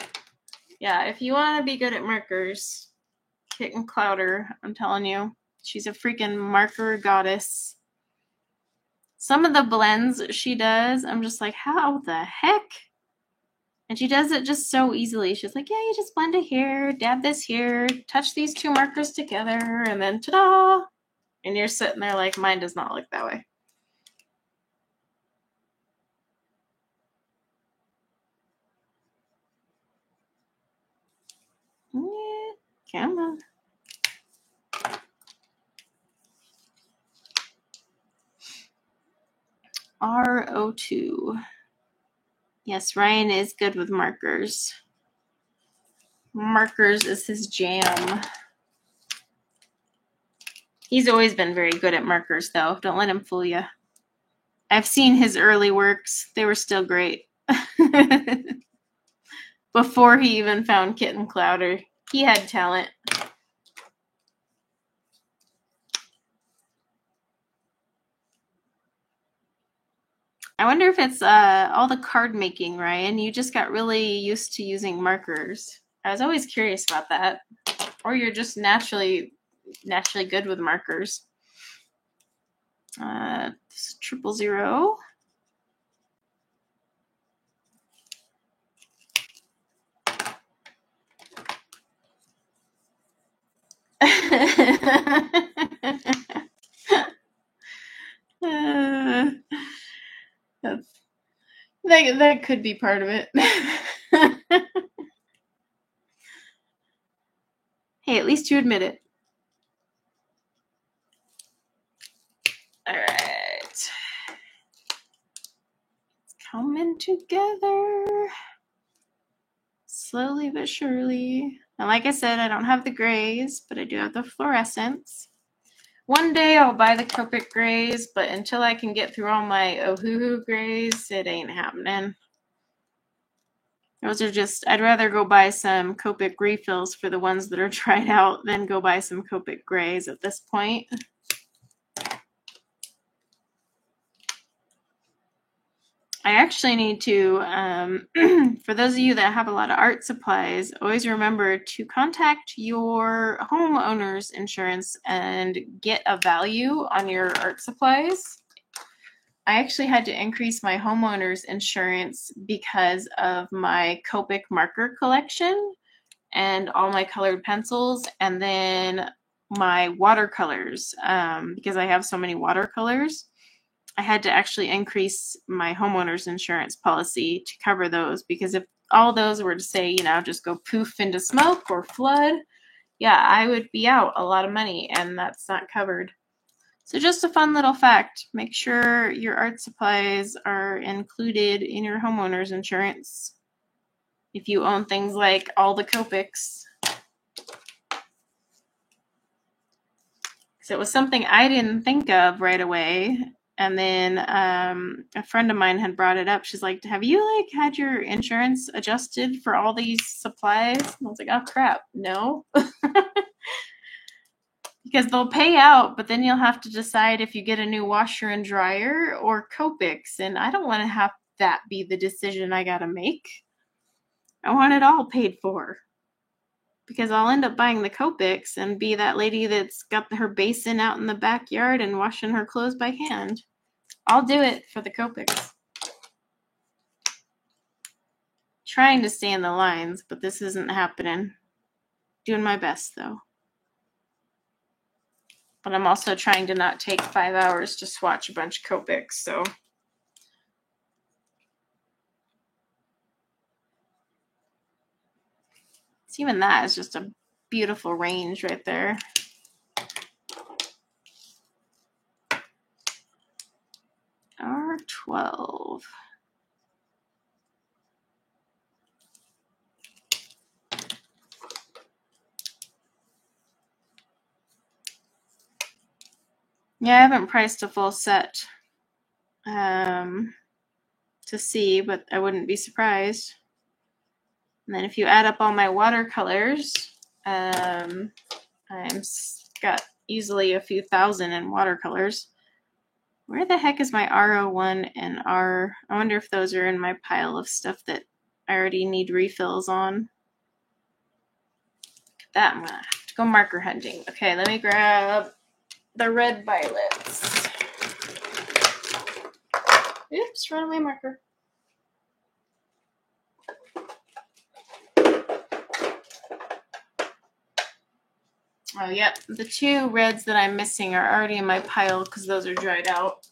Yeah, if you want to be good at markers, Kitten Clowder, I'm telling you, she's a freaking marker goddess. Some of the blends she does, I'm just like, how the heck? And she does it just so easily. She's like, yeah, you just blend it here, dab this here, touch these two markers together, and then ta-da! And you're sitting there like, mine does not look that way. Yeah, come on. R02. Yes, Ryan is good with markers. Markers is his jam. He's always been very good at markers, though. Don't let him fool you. I've seen his early works. They were still great. Before he even found Kitten Clowder, he had talent. I wonder if it's all the card making, Ryan. You just got really used to using markers. I was always curious about that. Or you're just naturally good with markers. This is 000. That could be part of it. Hey, at least you admit it. All right. It's coming together. Slowly but surely. And like I said, I don't have the grays, but I do have the fluorescents. One day I'll buy the Copic grays, but until I can get through all my Ohuhu grays, it ain't happening. Those are just, I'd rather go buy some Copic refills for the ones that are dried out than go buy some Copic grays at this point. I actually need to, for those of you that have a lot of art supplies, always remember to contact your homeowner's insurance and get a value on your art supplies. I actually had to increase my homeowner's insurance because of my Copic marker collection and all my colored pencils, and then my watercolors, because I have so many watercolors. I had to actually increase my homeowner's insurance policy to cover those, because if all those were to say, you know, just go poof into smoke or flood, yeah, I would be out a lot of money, and that's not covered. So just a fun little fact, make sure your art supplies are included in your homeowner's insurance if you own things like all the Copics. So it was something I didn't think of right away. And then a friend of mine had brought it up. She's like, have you had your insurance adjusted for all these supplies? And I was like, oh crap, no. Because they'll pay out, but then you'll have to decide if you get a new washer and dryer or Copics. And I don't want to have that be the decision I got to make. I want it all paid for. Because I'll end up buying the Copics and be that lady that's got her basin out in the backyard and washing her clothes by hand. I'll do it for the Copics. Trying to stay in the lines, but this isn't happening. Doing my best, though. But I'm also trying to not take 5 hours to swatch a bunch of Copics, so. So even that is just a beautiful range right there. R12. Yeah, I haven't priced a full set to see, but I wouldn't be surprised. And then if you add up all my watercolors, I'm got easily a few thousand in watercolors. Where the heck is my R01 and R? I wonder if those are in my pile of stuff that I already need refills on. Look at that, I'm gonna have to go marker hunting. Okay, let me grab the red violets. Oops, runaway marker. Oh, yep. The two reds that I'm missing are already in my pile because those are dried out.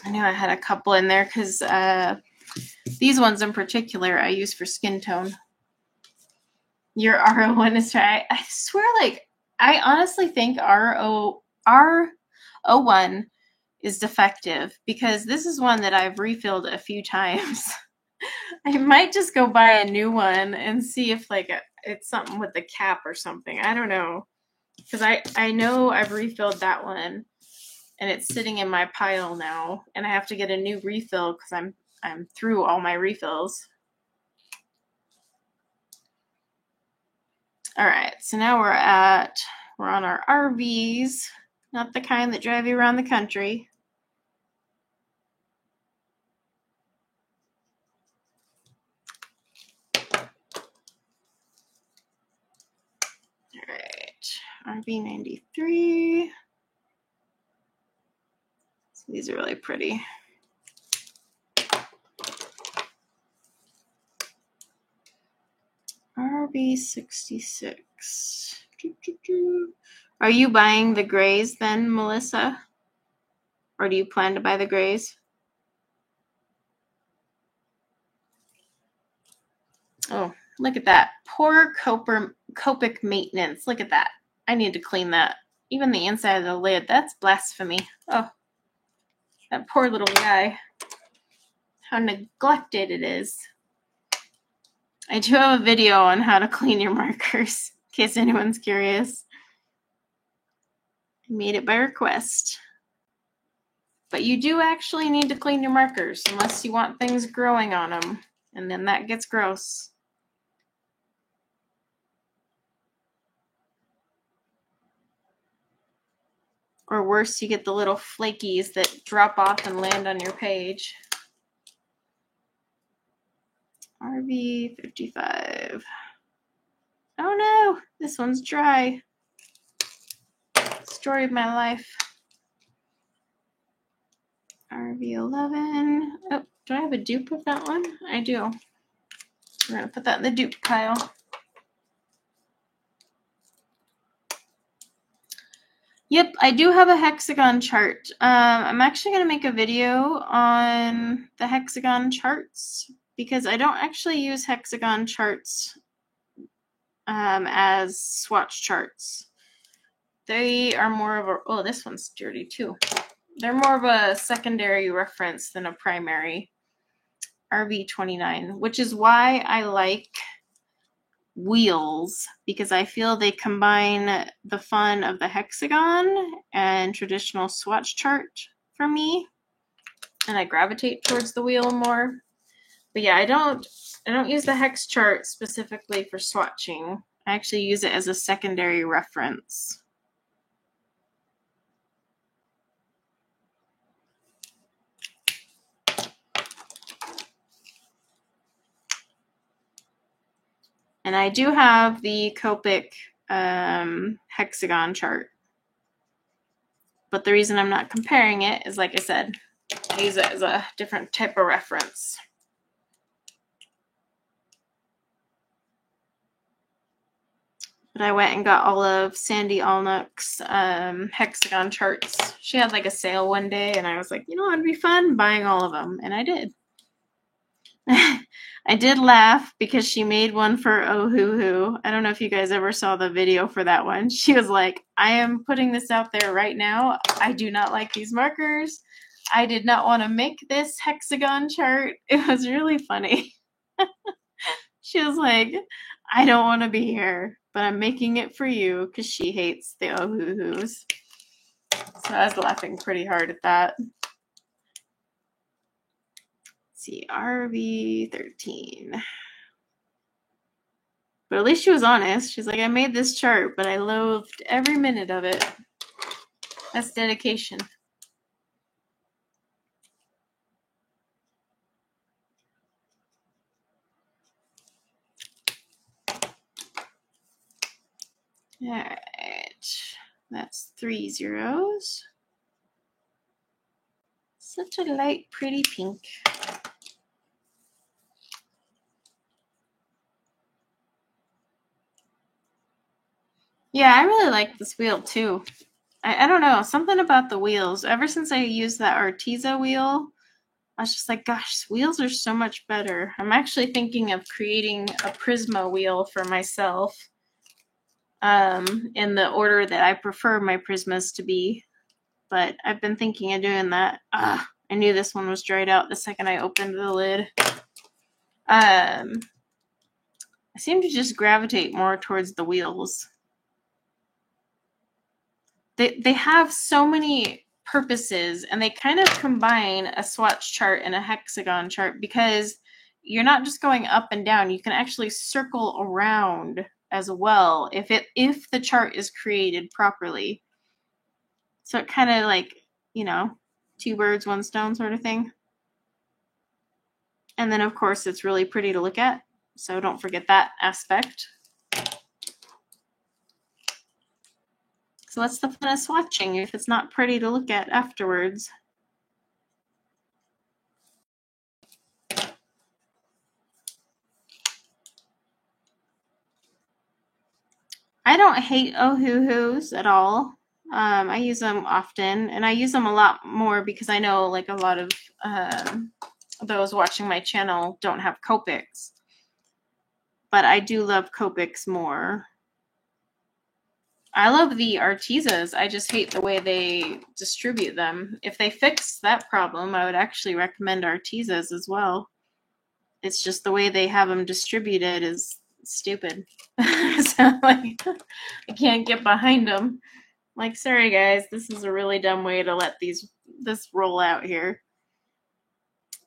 I knew I had a couple in there because these ones in particular I use for skin tone. Your R01 is dry. I swear, like, I honestly think R01 is defective because this is one that I've refilled a few times. I might just go buy a new one and see if like it's something with the cap or something. I don't know. Because I know I've refilled that one and it's sitting in my pile now and I have to get a new refill because I'm through all my refills. All right, so now we're on our RVs, not the kind that drive you around the country. All right, RV 93. So these are really pretty. RV 66. Are you buying the grays then, Melissa? Or do you plan to buy the grays? Oh, look at that. Poor Copic maintenance. Look at that. I need to clean that. even the inside of the lid. That's blasphemy. Oh, that poor little guy. How neglected it is. I do have a video on how to clean your markers, in case anyone's curious. I made it by request. But you do actually need to clean your markers, unless you want things growing on them, and then that gets gross. Or worse, you get the little flakies that drop off and land on your page. RV55. Oh no, this one's dry. Story of my life. RV11. Oh, do I have a dupe of that one? I do. I'm going to put that in the dupe pile. Yep, I do have a hexagon chart. I'm actually going to make a video on the hexagon charts because I don't actually use hexagon charts as swatch charts. They are more of a, oh, this one's dirty too. They're more of a secondary reference than a primary. RV29, which is why I like wheels, because I feel they combine the fun of the hexagon and traditional swatch chart for me, and I gravitate towards the wheel more. But yeah, I don't use the hex chart specifically for swatching. I actually use it as a secondary reference. And I do have the Copic hexagon chart. But the reason I'm not comparing it is, like I said, I use it as a different type of reference. But I went and got all of Sandy Alnock's hexagon charts. She had like a sale one day, and I was like, you know, it'd be fun buying all of them. And I did. I did laugh because she made one for Ohuhu. I don't know if you guys ever saw the video for that one. She was like, I am putting this out there right now. I do not like these markers. I did not want to make this hexagon chart. It was really funny. She was like, I don't want to be here, but I'm making it for you because she hates the Ohuhus. So I was laughing pretty hard at that. See, RV13. But at least she was honest. She's like, I made this chart, but I loathed every minute of it. That's dedication. All right. That's 3 zeros. Such a light, pretty pink. Yeah, I really like this wheel too. I don't know, something about the wheels. Ever since I used that Arteza wheel, I was just like, gosh, wheels are so much better. I'm actually thinking of creating a Prisma wheel for myself in the order that I prefer my Prismas to be. But I've been thinking of doing that. I knew this one was dried out the second I opened the lid. I seem to just gravitate more towards the wheels. They have so many purposes, and they kind of combine a swatch chart and a hexagon chart because you're not just going up and down. You can actually circle around as well if the chart is created properly. So it kind of like, you know, 2 birds, 1 stone sort of thing. And then, of course, it's really pretty to look at. So don't forget that aspect. So what's the fun of swatching if it's not pretty to look at afterwards? I don't hate Ohuhus at all. I use them often, and I use them a lot more because I know like a lot of those watching my channel don't have Copics. But I do love Copics more. I love the Artezas. I just hate the way they distribute them. If they fix that problem, I would actually recommend Artezas as well. It's just the way they have them distributed is stupid. So like, I can't get behind them. Like, sorry guys, this is a really dumb way to let this roll out here.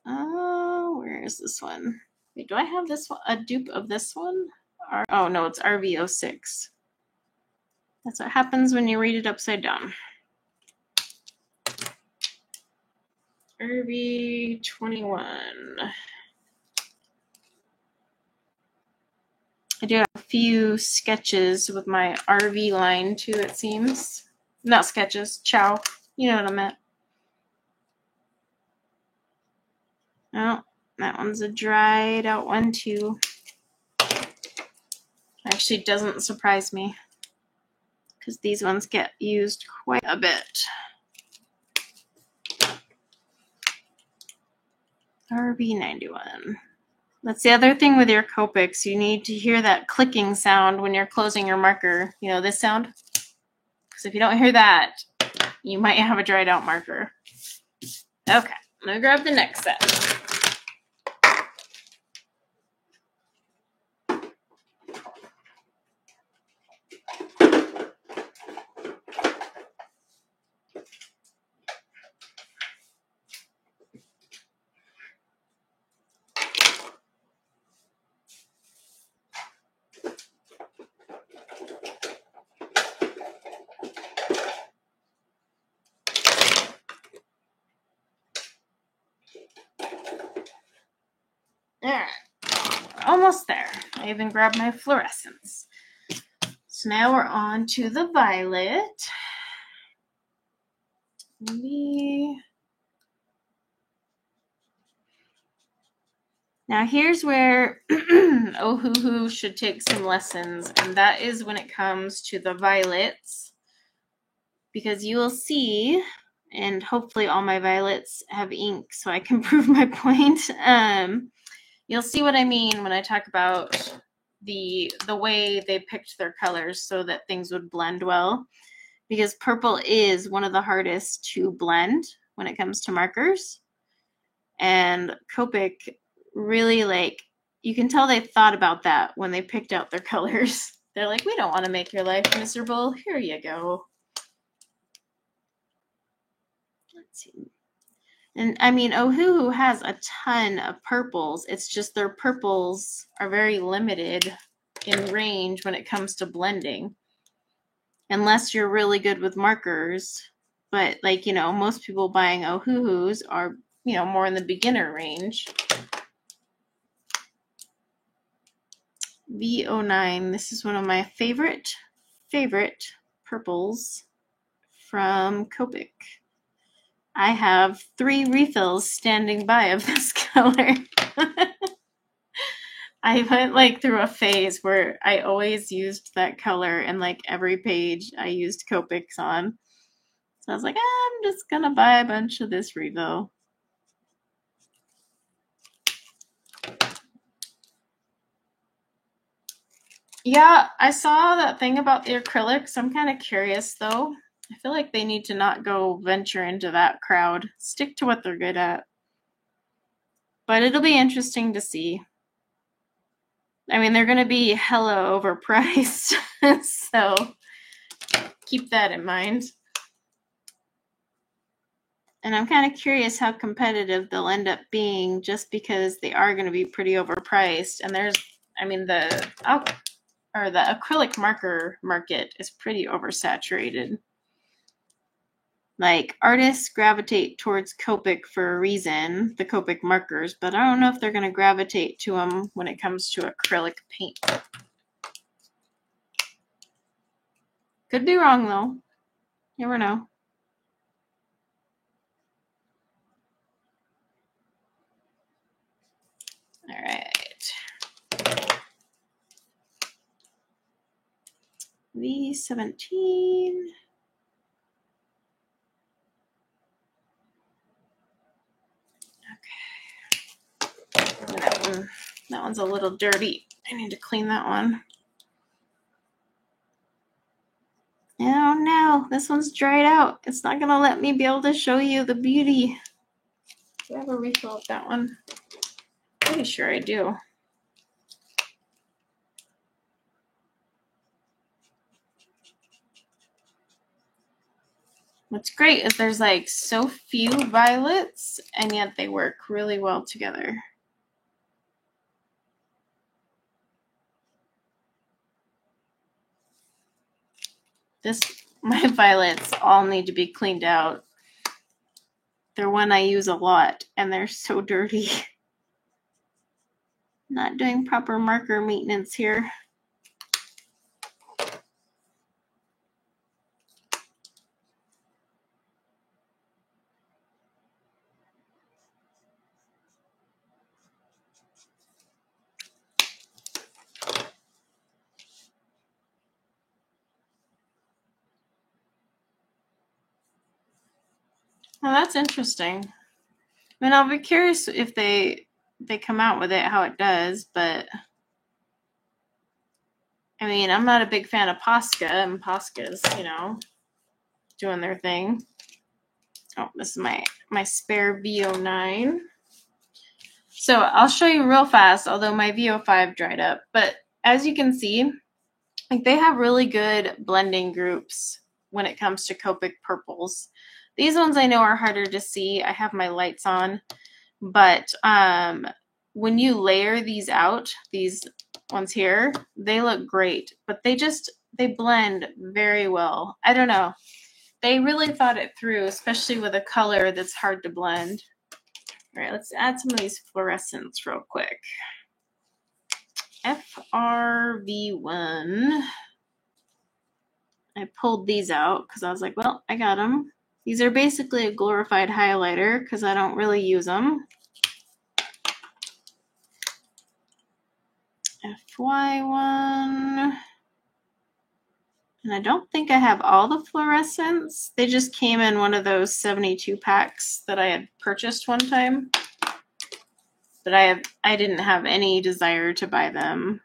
Oh, where is this one? Wait, do I have this one? A dupe of this one? Oh no, it's RV06. That's what happens when you read it upside down. RV21. I do have a few sketches with my RV line too, it seems. Not sketches, chow. You know what I meant. Oh, that one's a dried out one too. Actually doesn't surprise me because these ones get used quite a bit. RV91. That's the other thing with your Copics. You need to hear that clicking sound when you're closing your marker. You know, this sound? Because if you don't hear that, you might have a dried out marker. Okay, I'm going to grab the next set. Alright, we're almost there. I even grabbed my fluorescents. So now we're on to the violet. Now here's where Ohuhu should take some lessons, and that is when it comes to the violets. Because you will see, and hopefully all my violets have ink so I can prove my point. You'll see what I mean when I talk about the way they picked their colors so that things would blend well. Because purple is one of the hardest to blend when it comes to markers. And Copic really, like, you can tell they thought about that when they picked out their colors. They're like, we don't want to make your life miserable. Here you go. Let's see. And I mean, Ohuhu has a ton of purples. It's just their purples are very limited in range when it comes to blending. Unless you're really good with markers. But, like, you know, most people buying Ohuhus are, you know, more in the beginner range. V09. This is one of my favorite purples from Copic. I have 3 refills standing by of this color. I went like through a phase where I always used that color and like every page I used Copics on. So I was like, I'm just gonna buy a bunch of this refill. Yeah, I saw that thing about the acrylics. I'm kind of curious though. I feel like they need to not go venture into that crowd. Stick to what they're good at. But it'll be interesting to see. I mean, they're going to be hella overpriced. So keep that in mind. And I'm kind of curious how competitive they'll end up being just because they are going to be pretty overpriced. And there's, I mean, the acrylic marker market is pretty oversaturated. Like, artists gravitate towards Copic for a reason, the Copic markers, but I don't know if they're going to gravitate to them when it comes to acrylic paint. Could be wrong, though. Never know. All right. V17. That one's a little dirty. I need to clean that one. Oh no, this one's dried out. It's not gonna let me be able to show you the beauty. Do I have a refill of that one? Pretty sure I do. What's great is there's like so few violets and yet they work really well together. My violets all need to be cleaned out. They're one I use a lot and they're so dirty. Not doing proper marker maintenance here. Well, that's interesting. I mean, I'll be curious if they come out with it, how it does, but I mean, I'm not a big fan of Posca, and Posca's, doing their thing. Oh, this is my spare VO9. So I'll show you real fast, although my VO5 dried up. But as you can see, like they have really good blending groups when it comes to Copic purples. These ones I know are harder to see. I have my lights on. But when you layer these out, these ones here, they look great. But they blend very well. I don't know. They really thought it through, especially with a color that's hard to blend. All right, let's add some of these fluorescents real quick. FRV1. I pulled these out because I was like, well, I got them. These are basically a glorified highlighter because I don't really use them. FY1. And I don't think I have all the fluorescents. They just came in one of those 72 packs that I had purchased one time. But I didn't have any desire to buy them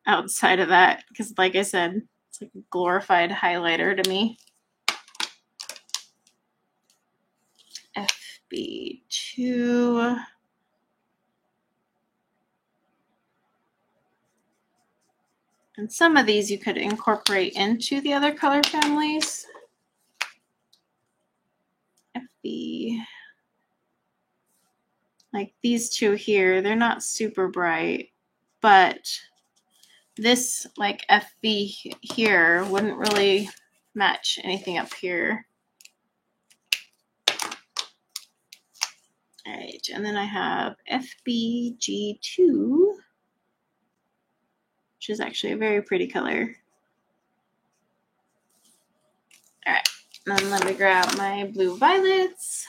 outside of that because, like I said, it's like a glorified highlighter to me. FB2. And some of these you could incorporate into the other color families. FB. Like these two here, they're not super bright, but this like FB here wouldn't really match anything up here. All right, and then I have FBG2, which is actually a very pretty color. All right, and then let me grab my blue violets.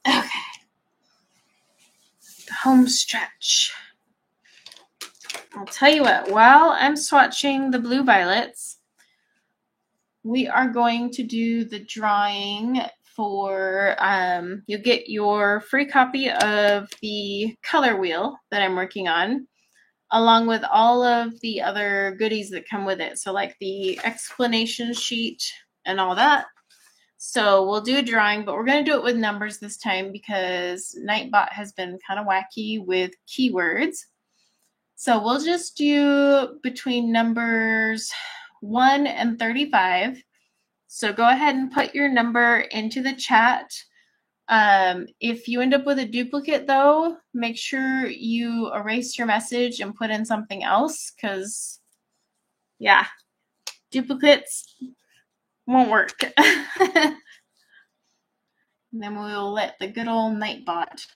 Okay, the home stretch. I'll tell you what, while I'm swatching the blue violets, we are going to do the drawing for, you'll get your free copy of the color wheel that I'm working on, along with all of the other goodies that come with it. So like the explanation sheet and all that. So we'll do a drawing, but we're going to do it with numbers this time because Nightbot has been kind of wacky with keywords. So we'll just do between numbers 1 and 35. So go ahead and put your number into the chat. If you end up with a duplicate, though, make sure you erase your message and put in something else because, yeah, duplicates won't work. And then we'll let the good old Nightbot.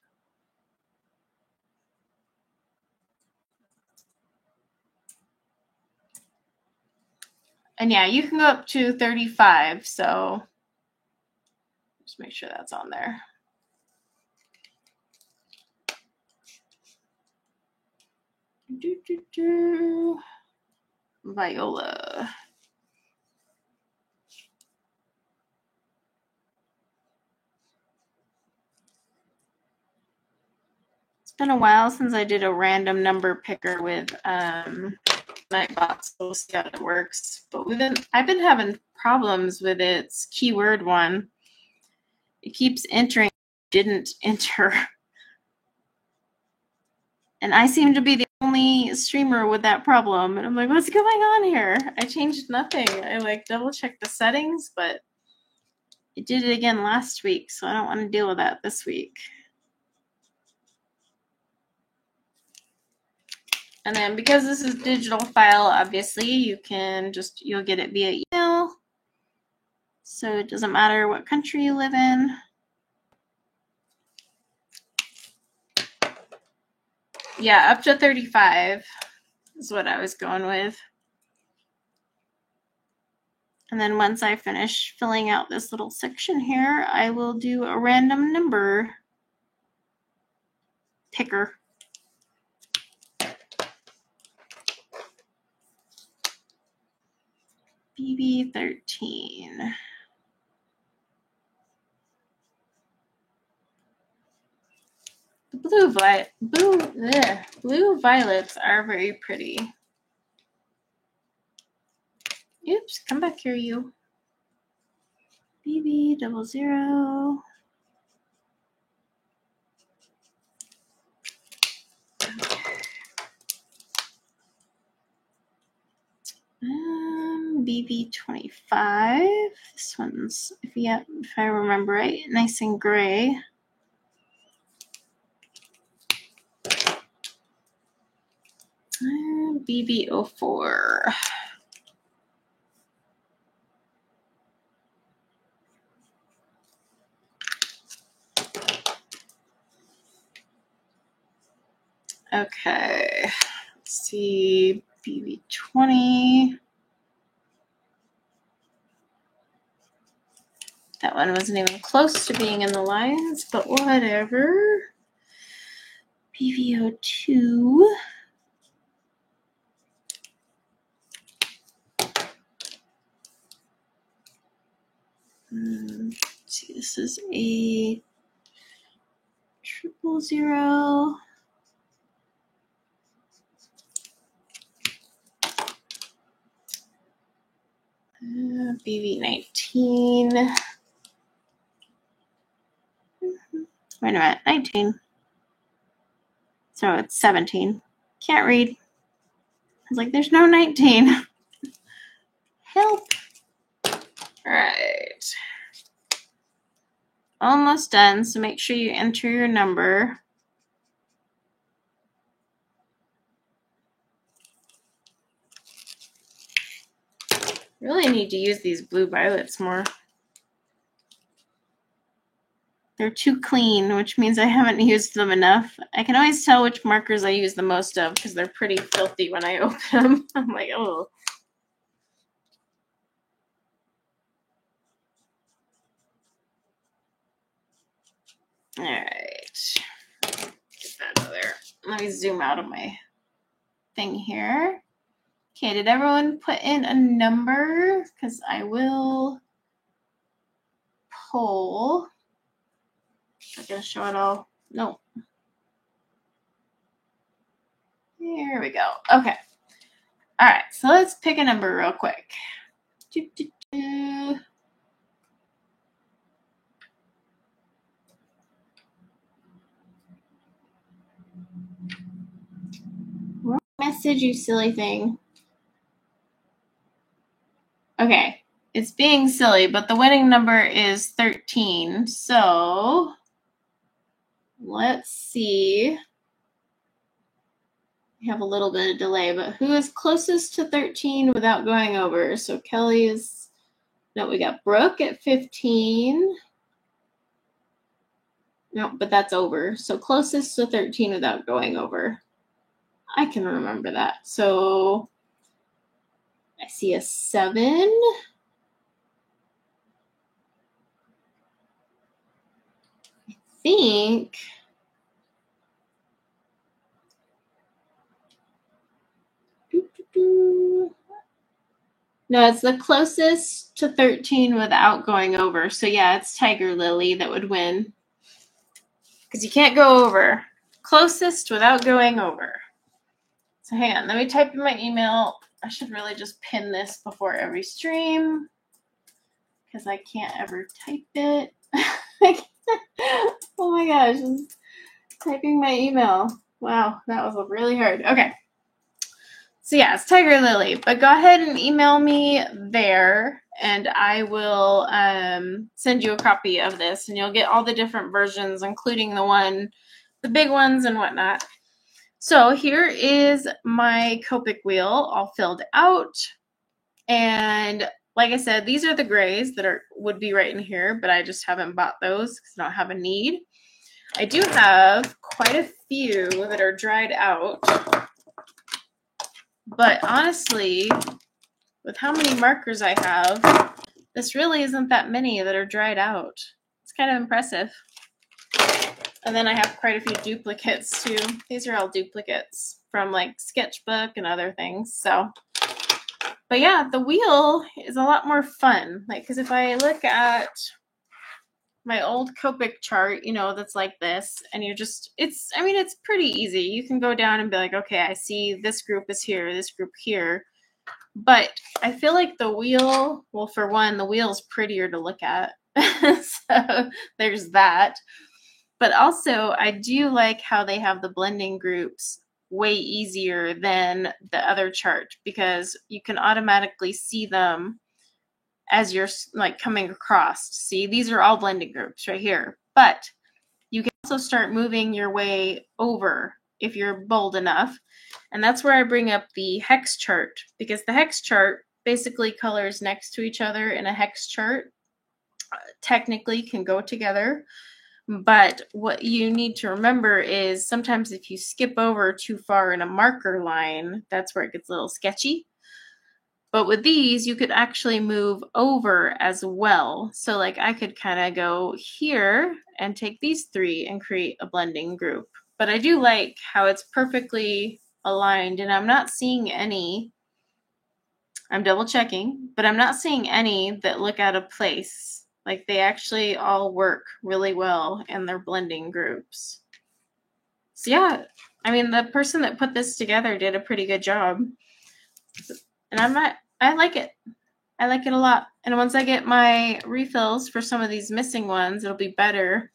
And yeah, you can go up to 35, so just make sure that's on there. Viola. been a while since I did a random number picker with Nightbot, so we'll see how it works. But I've been having problems with its keyword one. It keeps entering, didn't enter. And I seem to be the only streamer with that problem. And I'm like, what's going on here? I changed nothing. I like double checked the settings, but it did it again last week, so I don't want to deal with that this week. And then because this is a digital file, obviously you'll get it via email. So it doesn't matter what country you live in. Yeah, up to 35 is what I was going with. And then once I finish filling out this little section here, I will do a random number picker. BB13. The blue violets are very pretty. Oops, come back here, you. BB00. BB25. This one's, if I remember right, nice and gray. BB04. Okay, let's see, BB20. That one wasn't even close to being in the lines, but whatever. BB02. Let's see, this is a 000. BB19. Wait a minute, 19. So it's 17. Can't read. I was like, there's no 19. Help. All right. Almost done, so make sure you enter your number. Really need to use these blue violets more. They're too clean, which means I haven't used them enough. I can always tell which markers I use the most of because they're pretty filthy when I open them. I'm like, oh. All right. Get that out of there. Let me zoom out of my thing here. Okay, did everyone put in a number? Because I will poll. I'm going to show it all. No. Here we go. Okay. All right, so let's pick a number real quick. Wrong message, you silly thing. Okay, it's being silly, but the winning number is 13. So let's see. We have a little bit of delay, but who is closest to 13 without going over? So Kelly is, no, we got Brooke at 15. No, but that's over. So closest to 13 without going over. I can remember that. So I see a 7. I think no, it's the closest to 13 without going over. So yeah, it's Tiger Lily that would win. Because you can't go over. closest without going over. So hang on, let me type in my email. I should really just pin this before every stream because I can't ever type it. Oh my gosh, I'm typing my email. Wow, that was really hard. Okay. So yeah, it's Tiger Lily, but go ahead and email me there and I will send you a copy of this and you'll get all the different versions, including the big ones and whatnot. So here is my Copic wheel all filled out. And like I said, these are the grays that would be right in here, but I just haven't bought those because I don't have a need. I do have quite a few that are dried out. But honestly, with how many markers I have, this really isn't that many that are dried out. It's kind of impressive. And then I have quite a few duplicates too. These are all duplicates from like Sketchbook and other things. So, but yeah, the wheel is a lot more fun. Like, because if I look at my old Copic chart, you know, that's like this, and you're just, it's pretty easy. You can go down and be like, okay, I see this group is here, this group here. But I feel like the wheel, well, for one, the wheel is prettier to look at. So there's that. But also, I do like how they have the blending groups way easier than the other chart because you can automatically see them as you're like coming across. See, these are all blending groups right here. But you can also start moving your way over if you're bold enough. And that's where I bring up the hex chart because the hex chart basically colors next to each other in a hex chart technically can go together. But what you need to remember is sometimes if you skip over too far in a marker line, that's where it gets a little sketchy. But with these, you could actually move over as well. So like I could kind of go here and take these three and create a blending group. But I do like how it's perfectly aligned and I'm not seeing any, I'm double checking, but I'm not seeing any that look out of place. Like they actually all work really well in their blending groups. So yeah, I mean, the person that put this together did a pretty good job. And I like it. I like it a lot. And once I get my refills for some of these missing ones, it'll be better.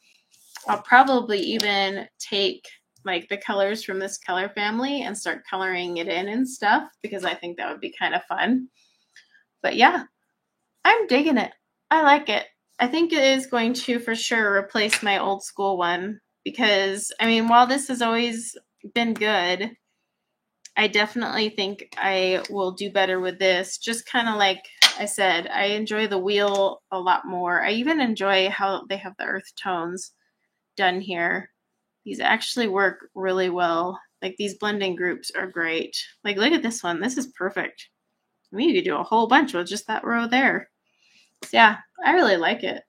I'll probably even take like the colors from this color family and start coloring it in and stuff because I think that would be kind of fun. But yeah, I'm digging it. I like it. I think it is going to for sure replace my old school one because, I mean, while this has always been good, I definitely think I will do better with this. Just kind of like I said, I enjoy the wheel a lot more. I even enjoy how they have the earth tones done here. These actually work really well. Like these blending groups are great. Like look at this one. This is perfect. I mean, you could do a whole bunch with just that row there. So yeah, I really like it.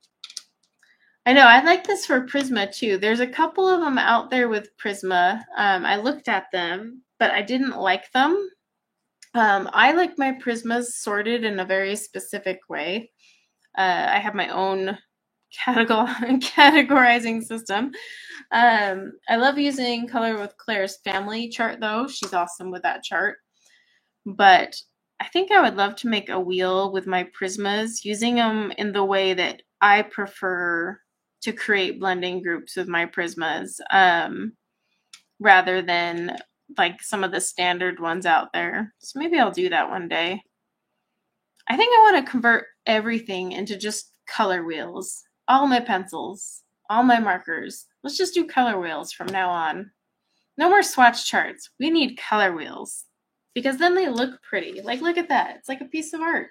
I know, I like this for Prisma too. There's a couple of them out there with Prisma. I looked at them, but I didn't like them. I like my Prismas sorted in a very specific way. I have my own categorizing system. I love using Color with Claire's family chart though. She's awesome with that chart. But I think I would love to make a wheel with my Prismas, using them in the way that I prefer to create blending groups with my Prismas, rather than like some of the standard ones out there. So maybe I'll do that one day. I think I want to convert everything into just color wheels. All my pencils, all my markers. Let's just do color wheels from now on. No more swatch charts. We need color wheels. Because then they look pretty. Like, look at that. It's like a piece of art.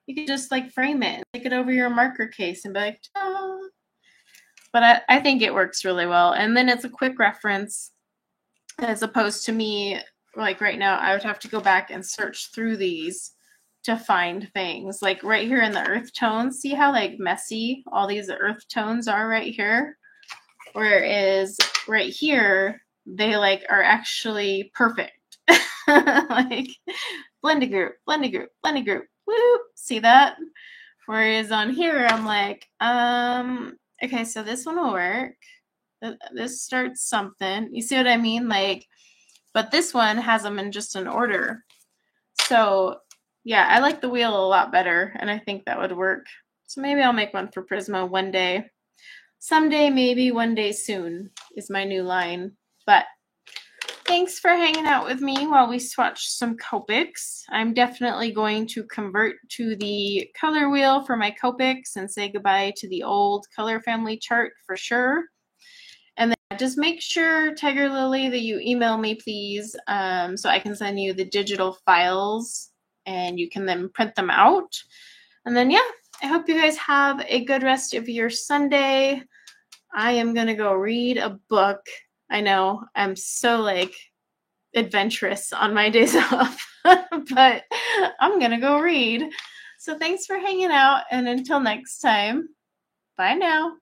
You could just like frame it and stick it over your marker case and be like, ta. But I think it works really well. And then it's a quick reference as opposed to me, like right now, I would have to go back and search through these to find things. Like right here in the earth tones, see how like messy all these earth tones are right here? Whereas right here, they like are actually perfect. Like blending group, blending group, blending group. Woo! See that? Whereas on here, I'm like, okay, so this one will work. This starts something. You see what I mean? Like, but this one has them in just an order. So yeah, I like the wheel a lot better, and I think that would work. So maybe I'll make one for Prisma one day. Someday, maybe one day soon is my new line. But thanks for hanging out with me while we swatch some Copics. I'm definitely going to convert to the color wheel for my Copics and say goodbye to the old color family chart for sure. And then just make sure, Tiger Lily, that you email me, please, so I can send you the digital files and you can then print them out. And then, yeah, I hope you guys have a good rest of your Sunday. I am going to go read a book. I know I'm so like adventurous on my days off, but I'm going to go read. So thanks for hanging out. And until next time, bye now.